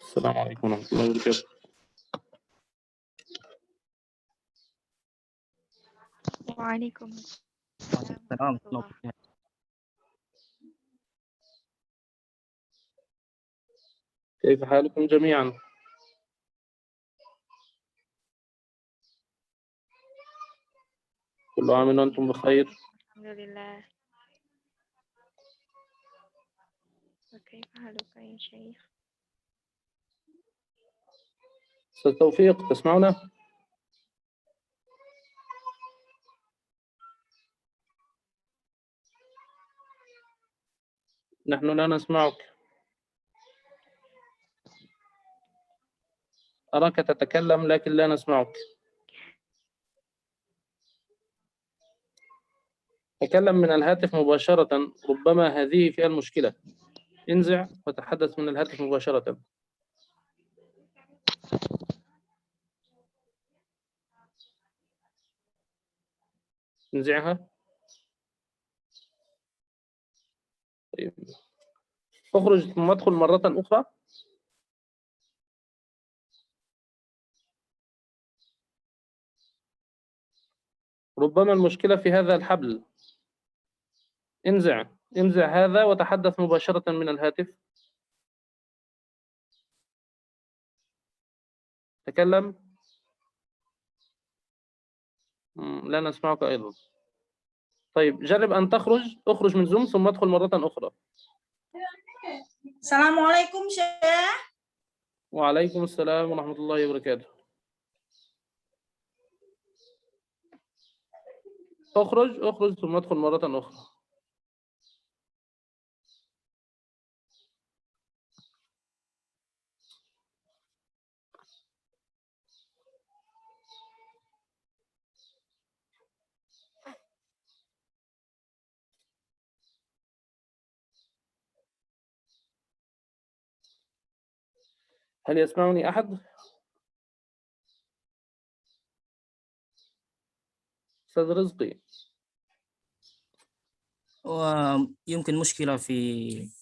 السلام عليكم ورحمة الله وبركاته. وعليكم وعليكم السلام السلام ورحمة ورحمة الله الله. وبركاته. كيف حالكم جميعا؟ كل عام وأنتم بخير. الحمد لله. وكيف حالك يا شيخ؟ أستاذ توفيق تسمعنا؟ نحن لا نسمعك. أراك تتكلم لكن لا نسمعك. تكلم من الهاتف مباشرة، ربما هذه فيها المشكلة. انزع وتحدث من الهاتف مباشرة. انزعها. طيب. اخرج ثم ادخل مرة أخرى. ربما المشكلة في هذا الحبل. انزع هذا وتحدث مباشرة من الهاتف. تكلم. لا نسمعك أيضا. طيب جرب أن اخرج من زوم ثم ادخل مرة أخرى. السلام عليكم شيخ. وعليكم السلام ورحمة الله وبركاته. اخرج ثم ادخل مرة أخرى. هل يسمعني أحد؟ أستاذ رزقي. ويمكن مشكلة في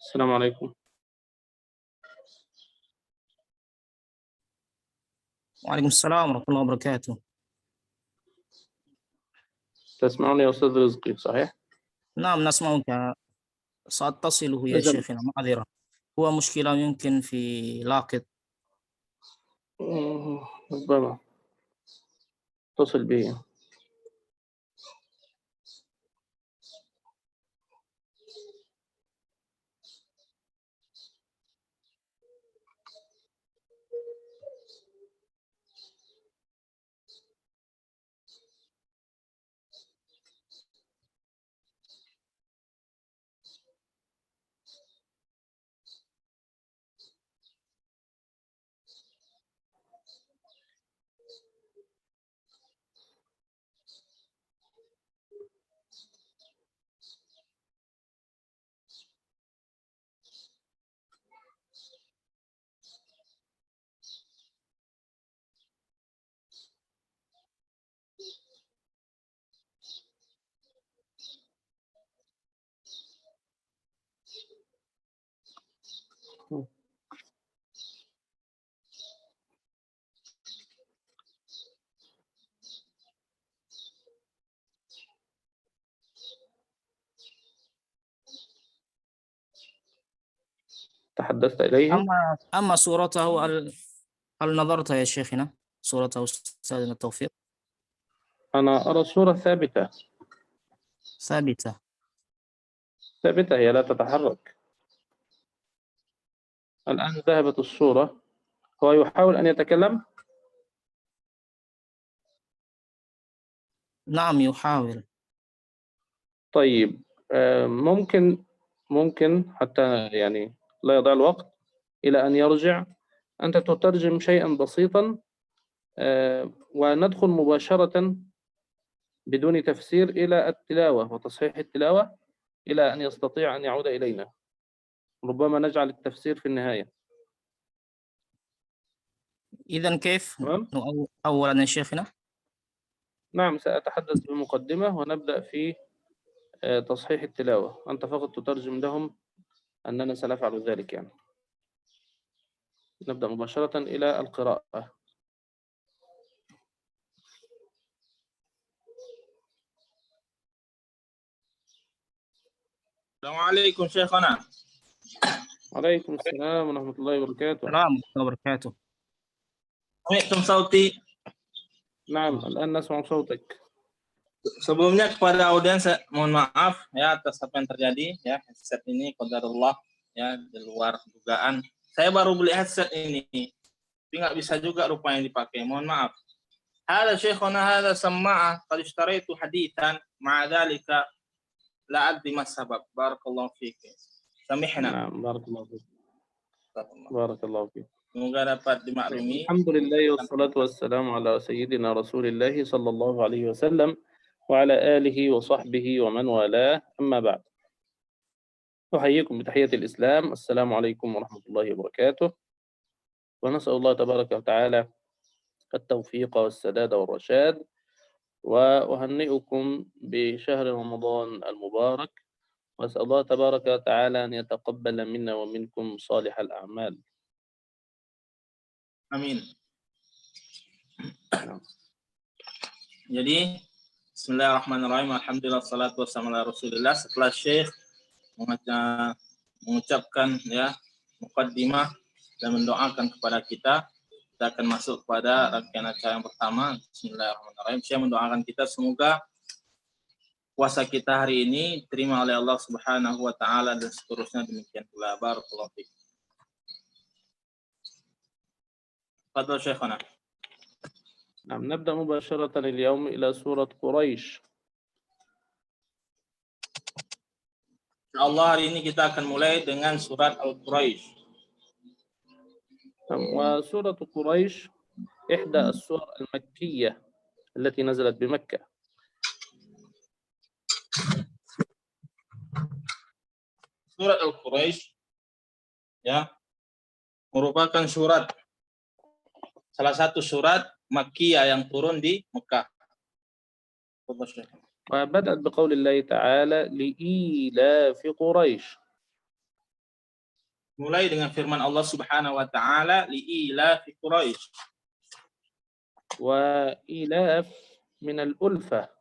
السلام عليكم. وعليكم السلام ورحمة الله وبركاته. تسمعني يا أستاذ رزقي صحيح؟ نعم نسمعك. سأتصل يا أجل. شيخنا، معذرة. هو مشكلة يمكن في لاقط. ربما اتصل بي. تحدثت إليه. أما صورته هل نظرت يا شيخنا صورته أستاذنا التوفيق؟ أنا أرى الصورة ثابتة، ثابتة. ثابتة، هي لا تتحرك. الآن ذهبت الصورة. هو يحاول أن يتكلم. نعم يحاول. طيب، ممكن حتى يعني لا يضيع الوقت إلى أن يرجع، أنت تترجم شيئا بسيطا وندخل مباشرة بدون تفسير إلى التلاوة وتصحيح التلاوة إلى أن يستطيع أن يعود إلينا. ربما نجعل التفسير في النهاية. إذن كيف تمام؟ أولا يا شيخنا؟ نعم، سأتحدث بمقدمة ونبدأ في تصحيح التلاوة. أنت فقط تترجم لهم أننا سنفعل ذلك يعني. نبدأ مباشرة إلى القراءة. السلام عليكم شيخنا. وعليكم السلام ورحمة الله وبركاته. السلام ورحمة الله وبركاته. Assalamualaikum sauti. نعم، الآن نسمع صوتك. Sebelumnya kepada audiens mohon maaf ya atas apa yang terjadi ya, headset ini qadarullah ya di luar dugaan. Saya baru beli headset ini, tapi nggak bisa juga rupanya dipakai. Mohon maaf. Hada syekhuna hada sama'ah qad ishtaraitu hadithan ma'a dhalika la adri ma sabab. Barakallahu fiik. Samihna. نعم، بارك الله فيك. بارك الله فيك. Semoga dapat dimaklumi. الحمد لله والصلاة والسلام على سيدنا رسول الله صلى الله عليه وسلم وعلى آله وصحبه ومن والاه، أما بعد. أحييكم بتحية الإسلام، السلام عليكم ورحمة الله وبركاته، ونسأل الله تبارك وتعالى التوفيق والسداد والرشاد، وأهنئكم بشهر رمضان المبارك، وأسأل الله تبارك وتعالى أن يتقبل منا ومنكم صالح الأعمال. Amin. Jadi Bismillahirrahmanirrahim. Alhamdulillah salatu wassalamu ala Rasulillah. Setelah Syekh mengucapkan ya muqaddimah dan mendoakan kepada kita akan masuk pada rangkaian acara yang pertama. Bismillahirrahmanirrahim. Saya mendoakan kita semoga puasa kita hari ini diterima oleh Allah Subhanahu wa taala dan seterusnya demikian pula. Barakallahu fiik. Fadhal Syekhana. نعم، نبدأ مباشرة اليوم إلى سورة قريش. Insyaallah hari ini kita akan mulai dengan surat Al-Quraisy. وسورة قريش إحدى السور المكية التي نزلت بمكة. Surat Al-Quraisy ya merupakan salah satu surat Makkiyah yang turun di Mekah. وبدأت بقول الله تعالى لإيلاف قريش. Mulai dengan firman Allah Subhanahu wa taala li'ilafi Quraisy. وإيلاف من الألفة.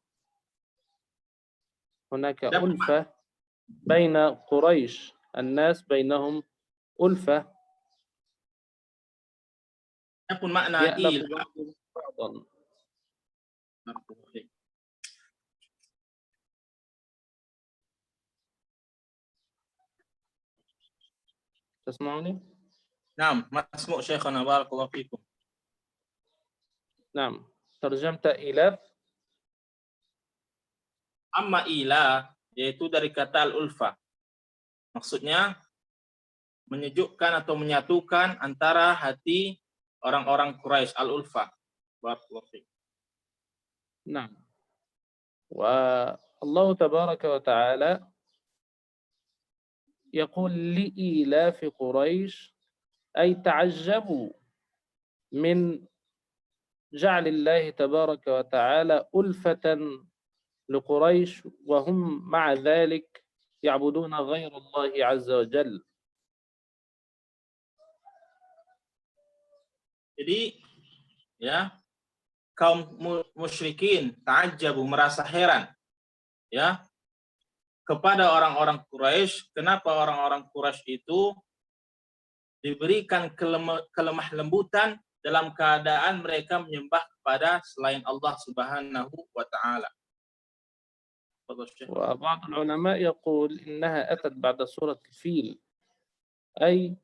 هناك ألفة بين قريش، الناس بينهم ألفة. Adapun makna يألف ilaf بعضا. تسمعني؟ Naam, masmu' Syekhana barakallahu fikum. نعم، ترجمت إيلاف. Amma ila yaitu dari kata al-ulfa. Maksudnya menyejukkan atau menyatukan antara hati orang-orang Quraisy, al-ulfa. Barakallahu fikum. نعم. والله تبارك وتعالى يقول لإيلاف قريش، أي تعجبوا من جعل الله تبارك وتعالى ألفة لقريش وهم مع ذلك يعبدون غير الله عز وجل. Jadi ya kaum musyrikin ta'ajjabu merasa heran ya kepada orang-orang Quraisy, kenapa orang-orang Quraisy itu diberikan kelemah lembutan dalam keadaan mereka menyembah kepada selain Allah Subhanahu wa taala. وبعض العلماء يقول إنها أتت بعد سورة الفيل، أي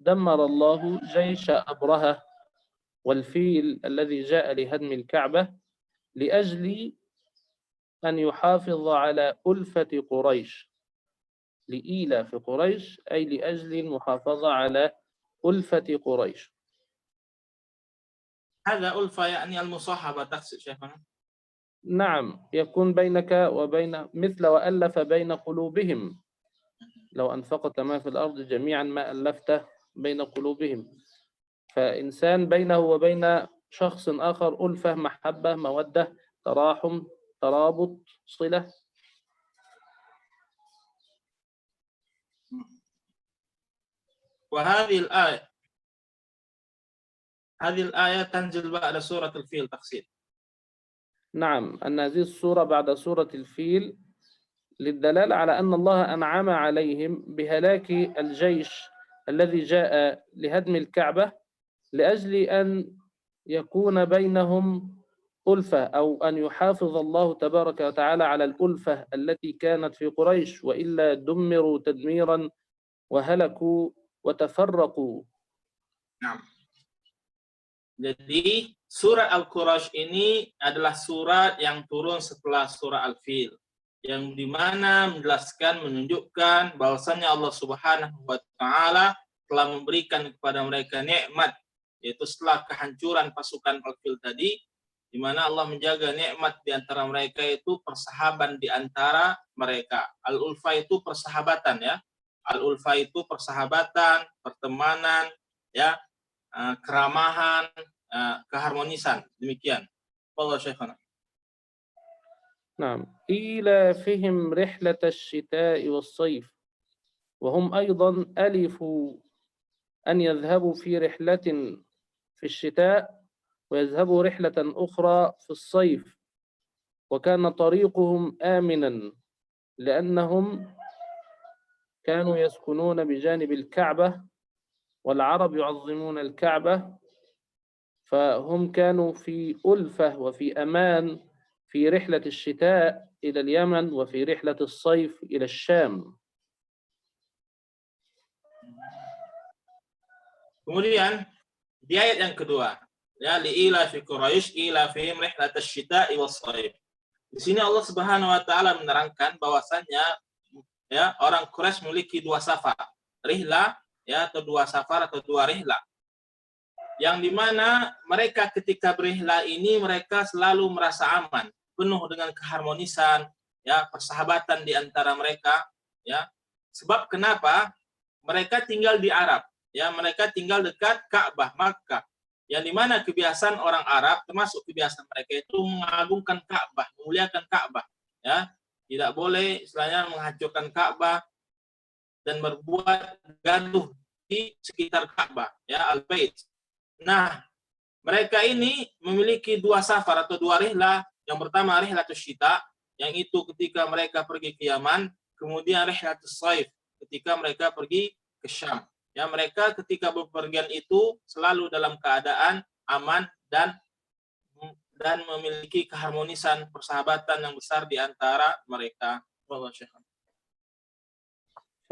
دمر الله جيش أبرهة والفيل الذي جاء لهدم الكعبة لأجل أن يحافظ على ألفة قريش، لإيلاف قريش أي لأجل المحافظة على ألفة قريش. هذا ألفة يعني المصاحبة تقصد شيخنا؟ نعم، يكون بينك وبين مثل وألف بين قلوبهم، لو أنفقت ما في الأرض جميعا ما ألفته بين قلوبهم. فإنسان بينه وبين شخص آخر ألفة، محبة، مودة، تراحم، ترابط، صلة. وهذه الآية تنزل بعد سورة الفيل تقصير. نعم، أن هذه السورة بعد سورة الفيل للدلالة على أن الله أنعم عليهم بهلاك الجيش الذي جاء لهدم الكعبة لأجل أن يكون بينهم ألفة، أو أن يحافظ الله تبارك وتعالى على الألفة التي كانت في قريش، وإلا دمروا تدميرا وهلكوا وتفرقوا. Nah, jadi surat Al-Quraish ini adalah surat yang turun setelah surah Al-Fil, yang dimana menjelaskan, menunjukkan bahwasannya Allah Subhanahu wa taala telah memberikan kepada mereka nikmat, yaitu setelah kehancuran pasukan Al-Fil tadi, di mana Allah menjaga nikmat di antara mereka itu persahabatan di antara mereka. Al-ulfa itu persahabatan ya. Al-ulfa itu persahabatan, pertemanan, ya, keramahan, keharmonisan, demikian. Allah Syekhana. نعم، إيلافهم رحلة الشتاء والصيف، وهم أيضا ألفوا أن يذهبوا في رحلة في الشتاء ويذهبوا رحلة أخرى في الصيف، وكان طريقهم آمنا لأنهم كانوا يسكنون بجانب الكعبة والعرب يعظمون الكعبة، فهم كانوا في ألفة وفي أمان في رحلة الشتاء إلى اليمن وفي رحلة الصيف إلى الشام. Kemudian di ayat yang kedua, ya, li'ila fi Quraisy ila fihim rihlat asy-syita'i was-shaif. Di sini Allah Subhanahu wa taala menerangkan bahwasannya ya orang Quraisy memiliki dua safar, rihlah ya, atau dua safar atau dua rihlah. Yang dimana mereka ketika berihlah ini mereka selalu merasa aman, penuh dengan keharmonisan, ya, persahabatan di antara mereka, ya. Sebab kenapa? Mereka tinggal di Arab, ya, mereka tinggal dekat Ka'bah, Makkah. Yang dimana kebiasaan orang Arab, termasuk kebiasaan mereka itu mengagungkan Ka'bah, memuliakan Ka'bah, ya. Tidak boleh istilahnya menghancurkan Ka'bah dan berbuat gaduh di sekitar Ka'bah, ya, Al-Bait. Nah, mereka ini memiliki dua safar atau dua rihlah. Yang pertama rihlatus syita, yang itu ketika mereka pergi ke Yaman, kemudian rihlatus shaif ketika mereka pergi ke Syam. Ya, mereka ketika bepergian itu selalu dalam keadaan aman dan memiliki keharmonisan, persahabatan yang besar di antara mereka.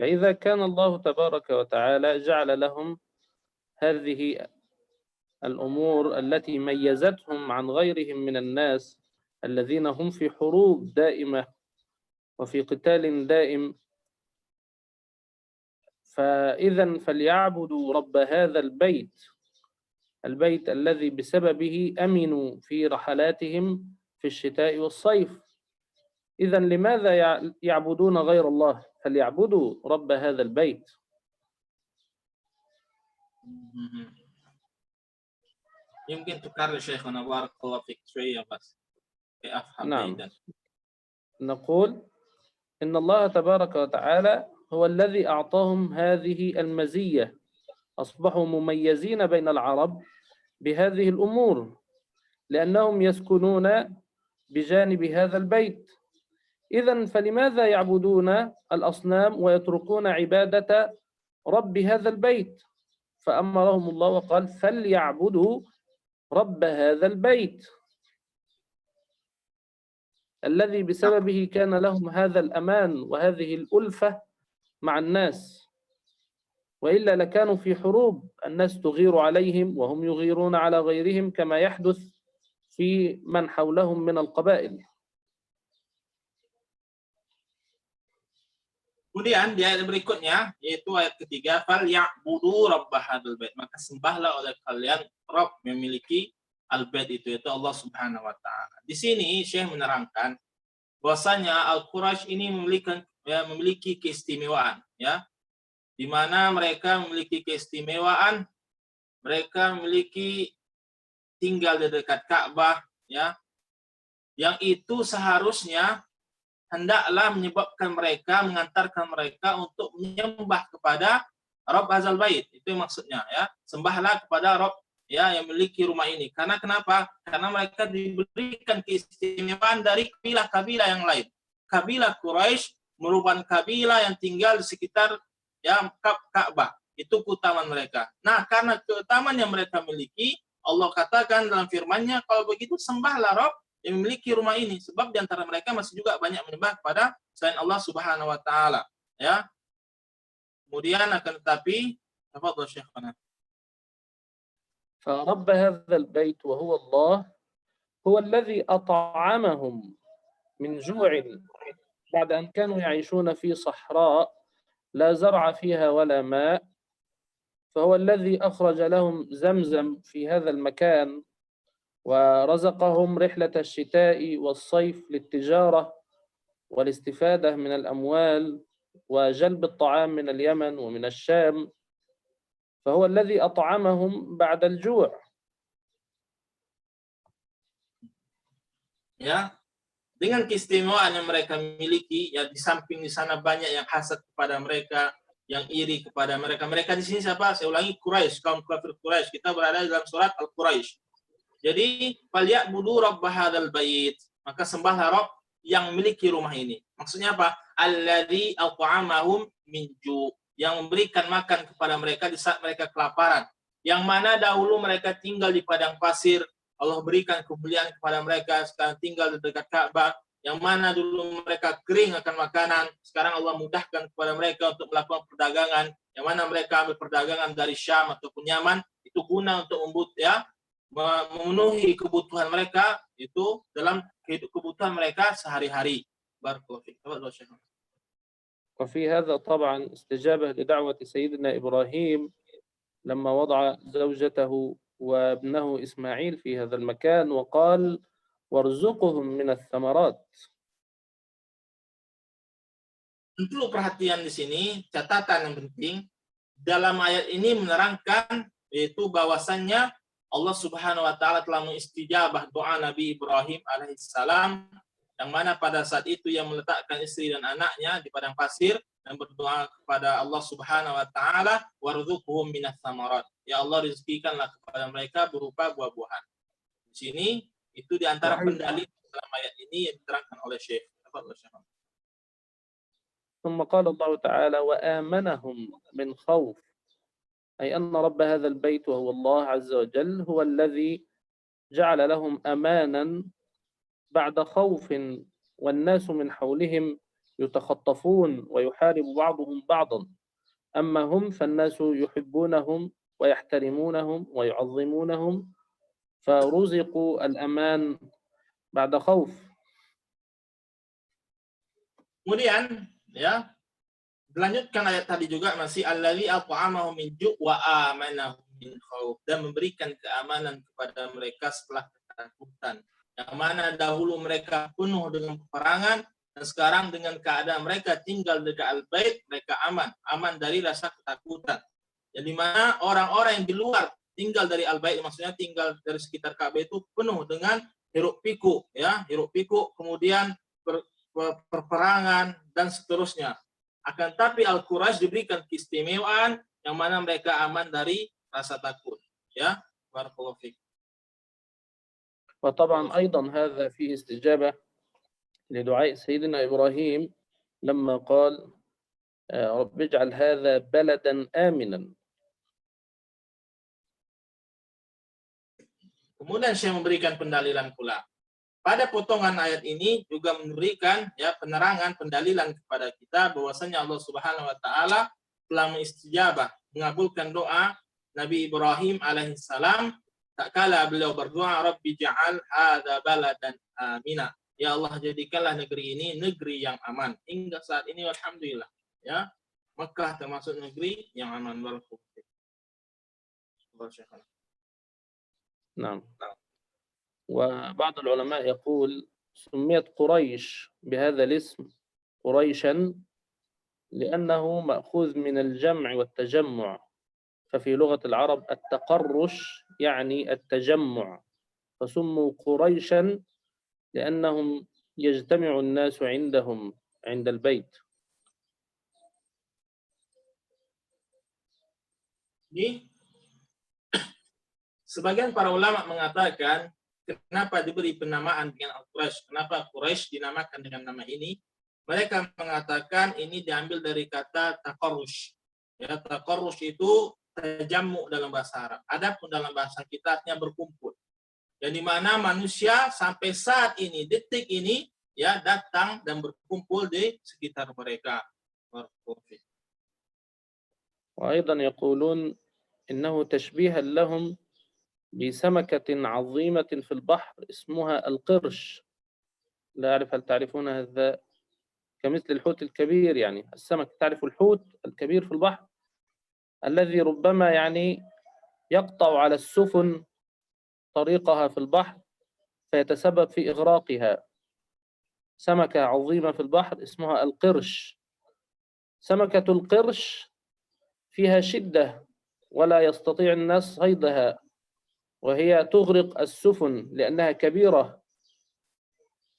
فإذا كان الله تبارك وتعالى جعل لهم هذه الأمور التي ميزتهم عن غيرهم من الناس الذين هم في حروب دائمة وفي قتال دائم، فإذا فليعبدوا رب هذا البيت الذي بسببه أمنوا في رحلاتهم في الشتاء والصيف. إذا لماذا يعبدون غير الله؟ فليعبدوا رب هذا البيت. يمكن تكرر شيخنا بارك الله فيك شوية بس أفهم. نعم، نقول إن الله تبارك وتعالى هو الذي أعطاهم هذه المزية، أصبحوا مميزين بين العرب بهذه الأمور لأنهم يسكنون بجانب هذا البيت. إذن فلماذا يعبدون الأصنام ويتركون عبادة رب هذا البيت؟ فأمرهم الله وقال فليعبدوا رب هذا البيت الذي بسببه كان لهم هذا الأمان وهذه الألفة مع الناس، وإلا لكانوا في حروب، الناس تغير عليهم وهم يغيرون على غيرهم كما يحدث في من حولهم من القبائل. Kemudian di ayat berikutnya, yaitu ayat ketiga, fal ya'budu rabb hadzal bait, maka sembahlah oleh kalian Rabb memiliki al-bait itu, yaitu Allah Subhanahu wa taala. Di sini Syekh menerangkan bahwasanya Al-Quraisy ini memiliki keistimewaan, ya. Di mana mereka memiliki keistimewaan, mereka memiliki tinggal di dekat Ka'bah, ya. Yang itu seharusnya hendaklah menyebabkan mereka, mengantarkan mereka untuk menyembah kepada Rabb Hadzal Bait. Itu maksudnya, ya. Sembahlah kepada Rabb, ya, yang memiliki rumah ini. Karena kenapa? Karena mereka diberikan keistimewaan dari kabilah-kabilah yang lain. Kabilah Quraisy merupakan kabilah yang tinggal di sekitar, ya, Ka'bah. Itu keutamaan mereka. Nah, karena keutamaan yang mereka miliki, Allah katakan dalam firman-Nya, kalau begitu sembahlah Rabb yang memiliki rumah ini, sebab di antara mereka masih juga banyak menyembah kepada selain Allah Subhanahu wa taala, ya. Kemudian akan tetapi, tafadhal Syekhana. فرب هذا البيت وهو الله هو الذي أطعمهم من جوع بعد أن كانوا يعيشون في صحراء لا زرع فيها ولا ماء، فهو الذي أخرج لهم زمزم في هذا المكان ورزقهم رحلة الشتاء والصيف للتجارة والاستفادة من الأموال وجلب الطعام من اليمن ومن الشام، فهو الذي أطعمهم بعد الجوع. Ya, dengan keistimewaan yang mereka miliki, ya, di samping di sana banyak yang hasad kepada mereka, yang iri kepada mereka. Mereka di sini siapa? Saya ulangi, Quraisy, kaum kafir Quraisy. Kita berada dalam surat Al-Quraisy. Jadi, falyabudu rabb hadzal bait, maka sembahlah Rabb yang memiliki rumah ini. Maksudnya apa? Alladzi at'amahum min ju', yang memberikan makan kepada mereka di saat mereka kelaparan. Yang mana dahulu mereka tinggal di padang pasir, Allah berikan kemuliaan kepada mereka, sekarang tinggal di dekat Ka'bah. Yang mana dulu mereka kering akan makanan, sekarang Allah mudahkan kepada mereka untuk melakukan perdagangan. Yang mana mereka ambil perdagangan dari Syam ataupun Yaman, itu guna untuk memenuhi kebutuhan mereka itu dalam kebutuhan mereka sehari-hari. Barakallahu fiik. وفي هذا طبعا استجابة لدعوة سيدنا إبراهيم لما وضع زوجته وابنه إسماعيل في هذا المكان وقال وارزقهم من الثمرات. Perlu perhatian di sini, catatan yang penting dalam ayat ini menerangkan yaitu bahwasannya Allah Subhanahu wa taala telah mengistijabah doa Nabi Ibrahim alaihissalam, yang mana pada saat itu yang meletakkan istri dan anaknya di padang pasir dan berdoa kepada Allah Subhanahu wa taala, warzuqhum minas tsamarat. Ya Allah, rezekikanlah kepada mereka berupa buah-buahan. Di sini itu di antara pendalil dalam ayat ini yang diterangkan oleh Syekh. ثم قال الله تعالى وآمنهم من خوف، أي أن رب هذا البيت وهو الله عز وجل هو الذي جعل لهم أمانا بعد خوف والناس من حولهم يتخطفون ويحارب بعضهم بعضا، أما هم فالناس يحبونهم ويحترمونهم ويعظمونهم فرزقوا الأمان بعد خوف. Kemudian, ya, dilanjutkan ayat tadi juga masih allazi at'amahum min ju' wa amanahum min khauf, dan memberikan keamanan kepada mereka setelah ketakutan. Yang mana dahulu mereka penuh dengan peperangan, dan sekarang dengan keadaan mereka tinggal dekat Al-Bait, mereka aman dari rasa ketakutan. Jadi mana orang-orang yang di luar tinggal dari Al-Bait, maksudnya tinggal dari sekitar Ka'bah itu penuh dengan hiruk pikuk, ya, hiruk pikuk, kemudian perperangan dan seterusnya. Akan tapi Al-Quraisy diberikan keistimewaan yang mana mereka aman dari rasa takut, ya. Barakallahu fiik. وطبعا أيضا هذا فيه استجابة لدعاء سيدنا إبراهيم لما قال رب اجعل هذا بلدا آمنا، Kemudian Syekh memberikan pendalilan pula. Pada potongan ayat ini juga memberikan penerangan pendalilan kepada kita bahwasanya Allah Subhanahu wa taala telah mengistijabah, mengabulkan doa Nabi Ibrahim alaihissalam tak kala beliau berdoa Rabbi ja'al hadza baladan amina. Ya Allah, jadikanlah negeri ini negeri yang aman. Hingga saat ini alhamdulillah ya, Mekah termasuk negeri yang aman. نعم. وبعض العلماء يقول سميت قريش بهذا الاسم قريشا لأنه مأخوذ من الجمع والتجمع، ففي لغة العرب التقرش يعني التجمع، فسموا قريشا لأنهم يجتمع الناس عندهم عند البيت. Sebagian para ulama mengatakan kenapa diberi penamaan dengan Al-Quraisy, kenapa Quraisy dinamakan dengan nama ini? Mereka mengatakan ini diambil dari kata taqarrush. Ya, taqarrush itu tajammu dalam bahasa Arab. Adapun dalam bahasa kita artinya berkumpul. Dan di mana manusia sampai saat ini, detik ini ya datang dan berkumpul di sekitar mereka. وأيضا يقولون إنه تشبيها لهم بسمكة عظيمة في البحر اسمها القرش. لا أعرف هل تعرفون هذا، كمثل الحوت الكبير، يعني السمك، تعرف الحوت الكبير في البحر الذي ربما يعني يقطع على السفن طريقها في البحر فيتسبب في إغراقها. سمكة عظيمة في البحر اسمها القرش. سمكة القرش فيها شدة ولا يستطيع الناس صيدها، وهي تغرق السفن لأنها كبيرة،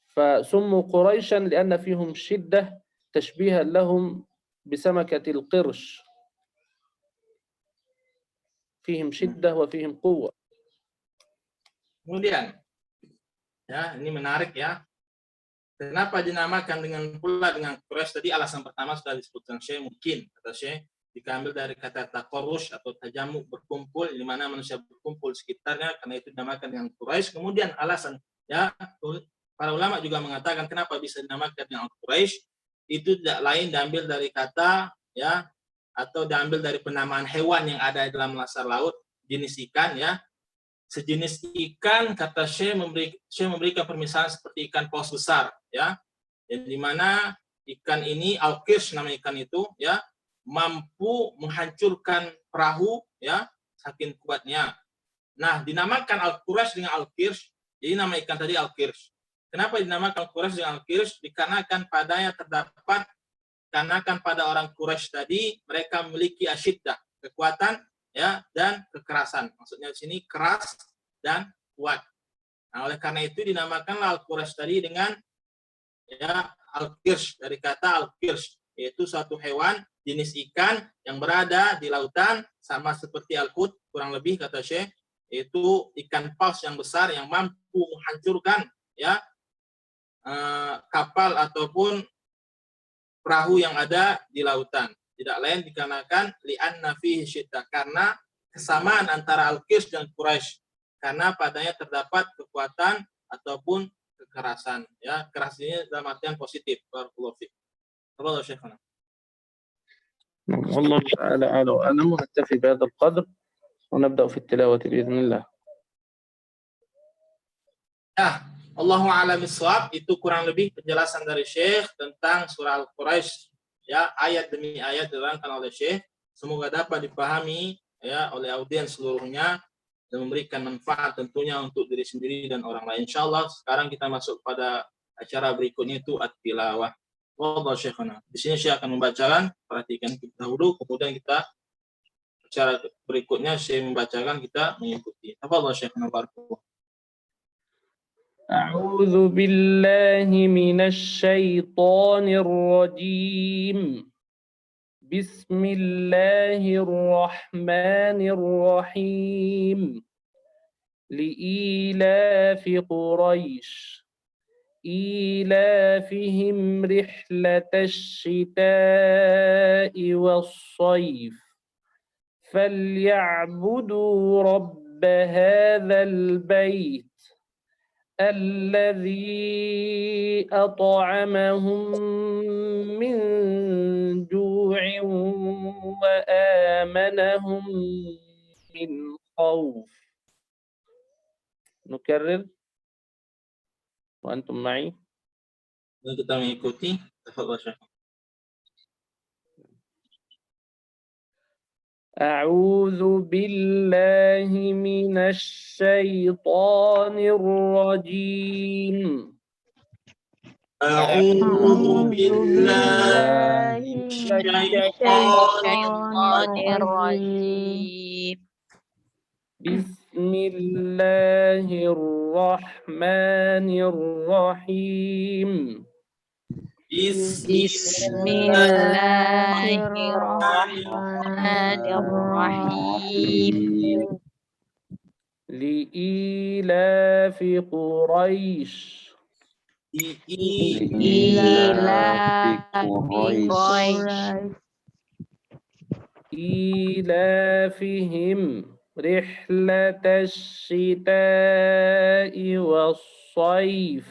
فسموا قريشا لأن فيهم شدة تشبيها لهم بسمكة القرش، فيهم شدة وفيهم قوة. Kemudian, ya ini menarik ya. Kenapa dinamakan dengan Quraisy tadi? Alasan pertama sudah disebutkan Syekh, mungkin kata Syekh diambil dari kata taqarrush atau tajamu, berkumpul, di mana manusia berkumpul sekitarnya, karena itu dinamakan dengan Quraisy. Kemudian alasan ya para ulama juga mengatakan kenapa bisa dinamakan dengan Quraisy, itu tidak lain diambil dari kata ya, atau diambil dari penamaan hewan yang ada dalam dasar laut, jenis ikan ya. Sejenis ikan, kata Syekh memberikan permisalan seperti ikan paus besar ya, yang dimana ikan ini al-qirsh, nama ikan itu ya, mampu menghancurkan perahu ya, saking kuatnya. Nah, dinamakan al-Quraisy dengan al-qirsh, jadi nama ikan tadi al-qirsh. Kenapa dinamakan Quraisy dengan al-qirsh? Dikarenakan padanya terdapat, dikarenakan pada orang Quraisy tadi mereka memiliki asyiddah, kekuatan ya, dan kekerasan. Maksudnya di sini keras dan kuat. Nah, oleh karena itu dinamakanlah Al-Quraisy tadi dengan ya al-qirsh, dari kata al-qirsh, yaitu suatu hewan jenis ikan yang berada di lautan, sama seperti al-hut kurang lebih kata Syekh, yaitu ikan paus yang besar yang mampu menghancurkan ya kapal ataupun perahu yang ada di lautan. Tidak lain dikarenakan li'anna fihi syiddah, karena kesamaan antara al-qirsh dan Quraisy, karena padanya terdapat kekuatan ataupun kekerasan ya. Keras ini dalam artian positif. Barakallahu fiik. Tafadhal Syekhana. والله تعالى أعلى وأعلم، ونكتفي بهذا القدر ونبدأ في التلاوة بإذن الله. Ya, Allahu a'lam bishawab. Itu kurang lebih penjelasan dari Syekh tentang surah Al-Quraisy. Ya, ayat demi ayat diterangkan oleh Syekh, semoga dapat dipahami ya oleh audiens seluruhnya dan memberikan manfaat tentunya untuk diri sendiri dan orang lain. Insyaallah sekarang kita masuk pada acara berikutnya, itu at-tilawah. Wallahu Syekhana. Di sini Syekh akan membacakan, perhatikan kita dahulu, kemudian kita acara berikutnya Syekh membacakan, kita mengikuti. Tafadhal Syekhana barakallahu. أعوذ بالله من الشيطان الرجيم. بسم الله الرحمن الرحيم. لإيلاف قريش إيلافهم رحلة الشتاء والصيف فليعبدوا رب رب هذا البيت الذي أطعمهم من جوع وآمنهم من خوف. نكرر وأنتم معي. Kita mengikuti. Tafadhal Syekh. أعوذ بالله من الشيطان الرجيم. أعوذ بالله من الشيطان الرجيم. بسم الله الرحمن الرحيم. بسم الله الرحمن الرحيم. لإيلاف قريش. إيلاف قريش. إيلافهم رحلة الشتاء والصيف.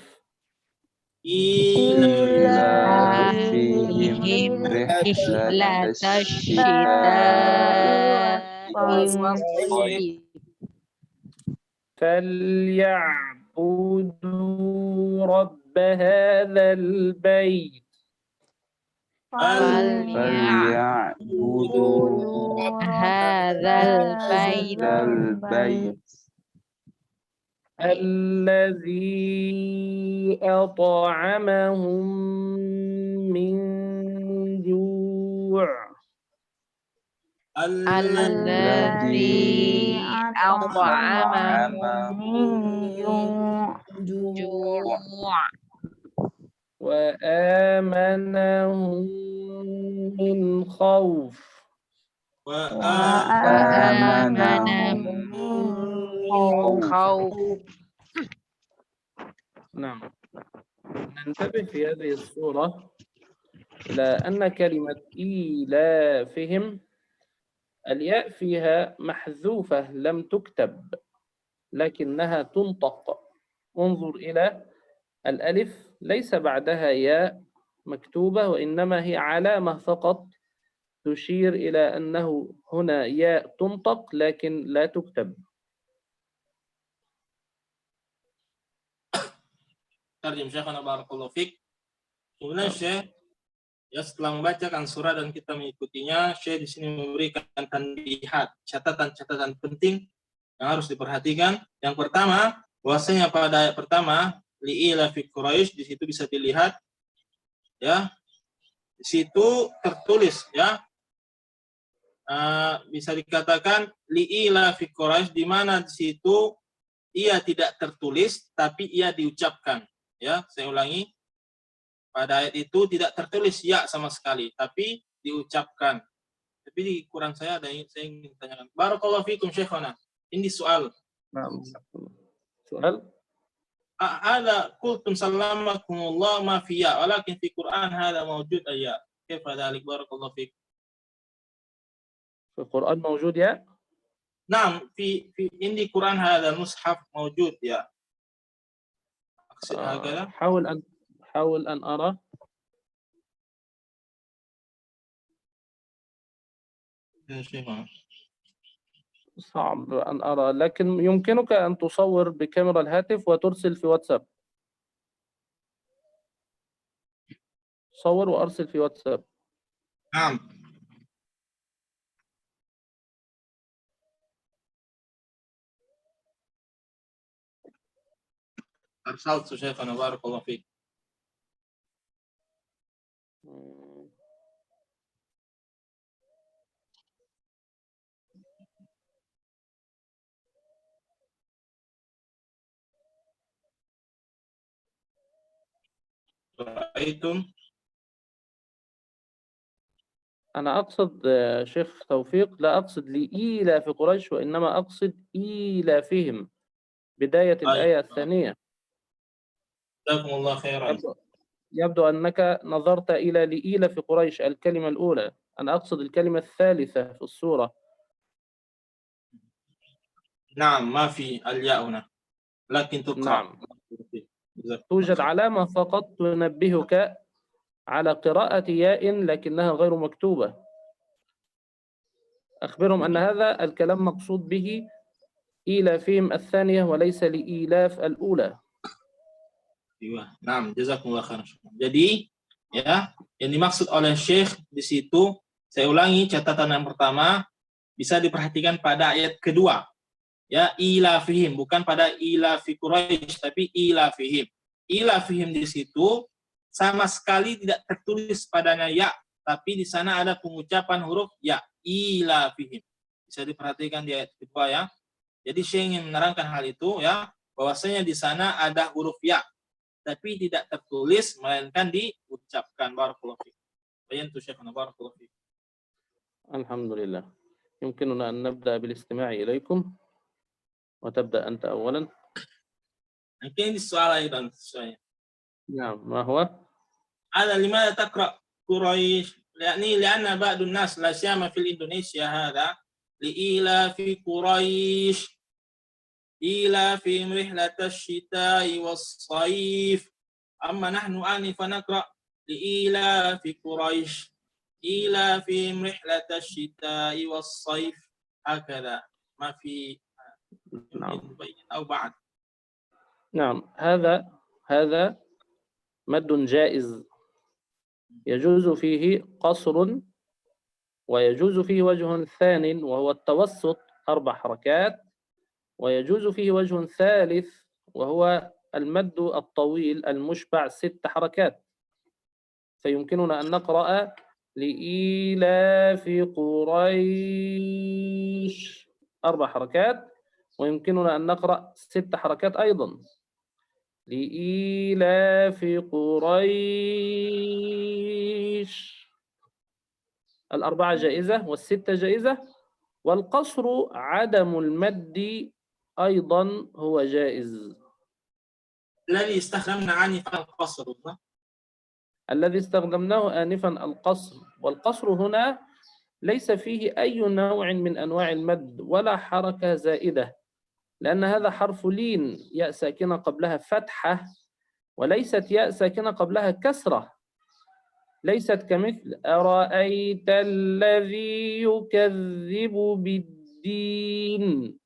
إيلافهم رحلة الشتاء والصيف. فليعبدوا رب هذا البيت. فليعبدوا هذا البيت الذي أطعمهم من جوع. الذي أطعمهم من جوع وآمنهم من خوف. وآمنهم من خوف. نعم. ننتبه في هذه الصورة إلى أن كلمة إيلافهم الياء فيها محذوفة لم تكتب لكنها تنطق. انظر إلى الألف ليس بعدها ياء مكتوبة وإنما هي علامة فقط تشير إلى أنه هنا ياء تنطق لكن لا تكتب. Tarjim Syekhana barakallahu fiik. Kemudian Syekh ya setelah membacakan surah dan kita mengikutinya, Syekh di sini memberikan tanbihat, catatan-catatan penting yang harus diperhatikan. Yang pertama, bahwasanya pada ayat pertama li'ilafi Quraisy, di situ bisa dilihat ya. Di situ tertulis ya. Bisa dikatakan li'ilafi Quraisy, di mana di situ ia tidak tertulis tapi ia diucapkan. Ya, saya ulangi. Pada ayat itu tidak tertulis ya sama sekali, tapi diucapkan. Tapi di Quran saya ada yang saya ingin tanyakan. Barakallahu fikum Syekhana. Ini soal. Soal? Ada qultum salamakumullah ma fiya, walakin fi Quran hada mawjud ayat. Kaifa dzalik? Barakallahu fikum. في القرآن موجود يا؟ نعم في عندي قرآن هذا المصحف موجود يا. هكذا. حاول أن أرى. صعب أن أرى لكن يمكنك أن تصور بكاميرا الهاتف وترسل في واتساب. صور وأرسل في واتساب. نعم. أرسلت شيخنا بارك الله فيك. رأيتم؟ أنا أقصد شيخ توفيق لا أقصد لإيلاف قريش وإنما أقصد إيلافهم بداية الآية الثانية. جزاكم الله خيرا. يبدو أنك نظرت إلى لإيلاف قريش الكلمة الأولى. أنا أقصد الكلمة الثالثة في السورة. نعم ما في الياء هنا لكن تقرأ. نعم، توجد علامة فقط تنبهك على قراءة ياء لكنها غير مكتوبة. أخبرهم أن هذا الكلام مقصود به إيلافهم الثانية وليس لإيلاف الأولى. Nah, jazakumullah khairan. Jadi, ya, yang dimaksud oleh Syekh di situ, saya ulangi catatan yang pertama, bisa diperhatikan pada ayat kedua. Ya, ilafihim, bukan pada ilafi Quraisy, tapi ilafihim. Ilafihim di situ sama sekali tidak tertulis padanya ya, tapi di sana ada pengucapan huruf ya, ilafihim. Bisa diperhatikan di ayat kedua ya. Jadi Syekh ingin menerangkan hal itu ya, bahwasanya di sana ada huruf ya, tapi tidak tertulis melainkan diucapkan. Barakallahu fiik. Bayantu Syekhana barakallahu fiik. Alhamdulillah. يمكننا أن نبدأ بالاستماع إليكم وتبدأ أنت أولا. Mungkin ini soal أيضا. نعم، ما هو؟ هذا لماذا تقرأ قريش؟ لأن بعض الناس لا سيما في إندونيسيا هذا لإيلاف قريش إيلافهم رحلة الشتاء والصيف. أما نحن آنفا نقرأ لإيلاف قريش إيلافهم رحلة الشتاء والصيف هكذا ما في أو بعد. نعم، هذا مد جائز يجوز فيه قصر ويجوز فيه وجه ثان وهو التوسط 4 حركات، ويجوز فيه وجه ثالث وهو المد الطويل المشبع 6 حركات. فيمكننا أن نقرأ لإيلاف قريش 4 حركات، ويمكننا أن نقرأ 6 حركات أيضا. لإيلاف قريش 4 جائزة وال6 جائزة، والقصر عدم المد أيضا هو جائز. الذي استخدمنا آنفا القصر. الذي استخدمناه آنفا القصر، والقصر هنا ليس فيه أي نوع من أنواع المد ولا حركة زائدة، لأن هذا حرف لين، ياء ساكنة قبلها فتحة وليست ياء ساكنة قبلها كسرة. ليست كمثل أرأيت الذي يكذب بالدين.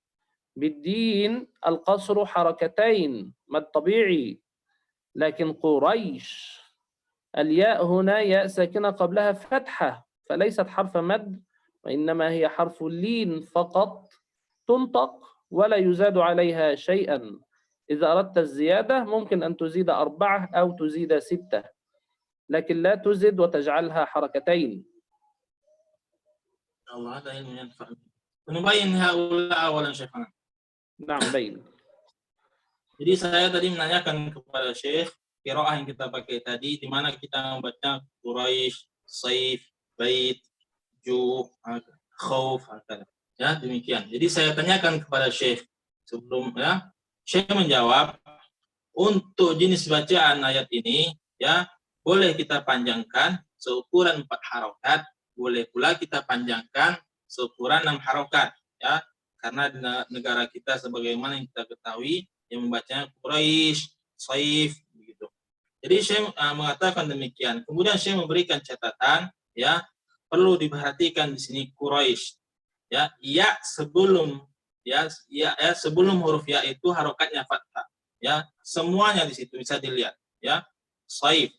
بالدين القصر حركتين مد طبيعي، لكن قريش الياء هنا ياء ساكنة قبلها فتحة، فليست حرف مد وإنما هي حرف لين فقط تنطق ولا يزاد عليها شيئا. إذا أردت الزيادة ممكن أن تزيد 4 أو تزيد 6، لكن لا تزد وتجعلها حركتين. الله هذا علم ينفع. ونبين هؤلاء أولا شيخنا. نعم baik. Jadi saya tadi menanyakan kepada Syekh qiraah yang kita pakai tadi, di mana kita membaca Quraisy, Saif, Bait, Ju, Khauf, ya demikian. Jadi saya tanyakan kepada Syekh sebelum ya, Syekh menjawab untuk jenis bacaan ayat ini ya boleh kita panjangkan seukuran 4 harokat, boleh pula kita panjangkan seukuran 6 harokat ya, karena di negara kita sebagaimana yang kita ketahui yang membacanya Quraisy, Saif begitu. Jadi Syekh mengatakan demikian. Kemudian Syekh memberikan catatan ya, perlu diperhatikan di sini Quraisy ya, ya sebelum sebelum huruf ya itu harokatnya fathah ya, semuanya di situ bisa dilihat ya. Saif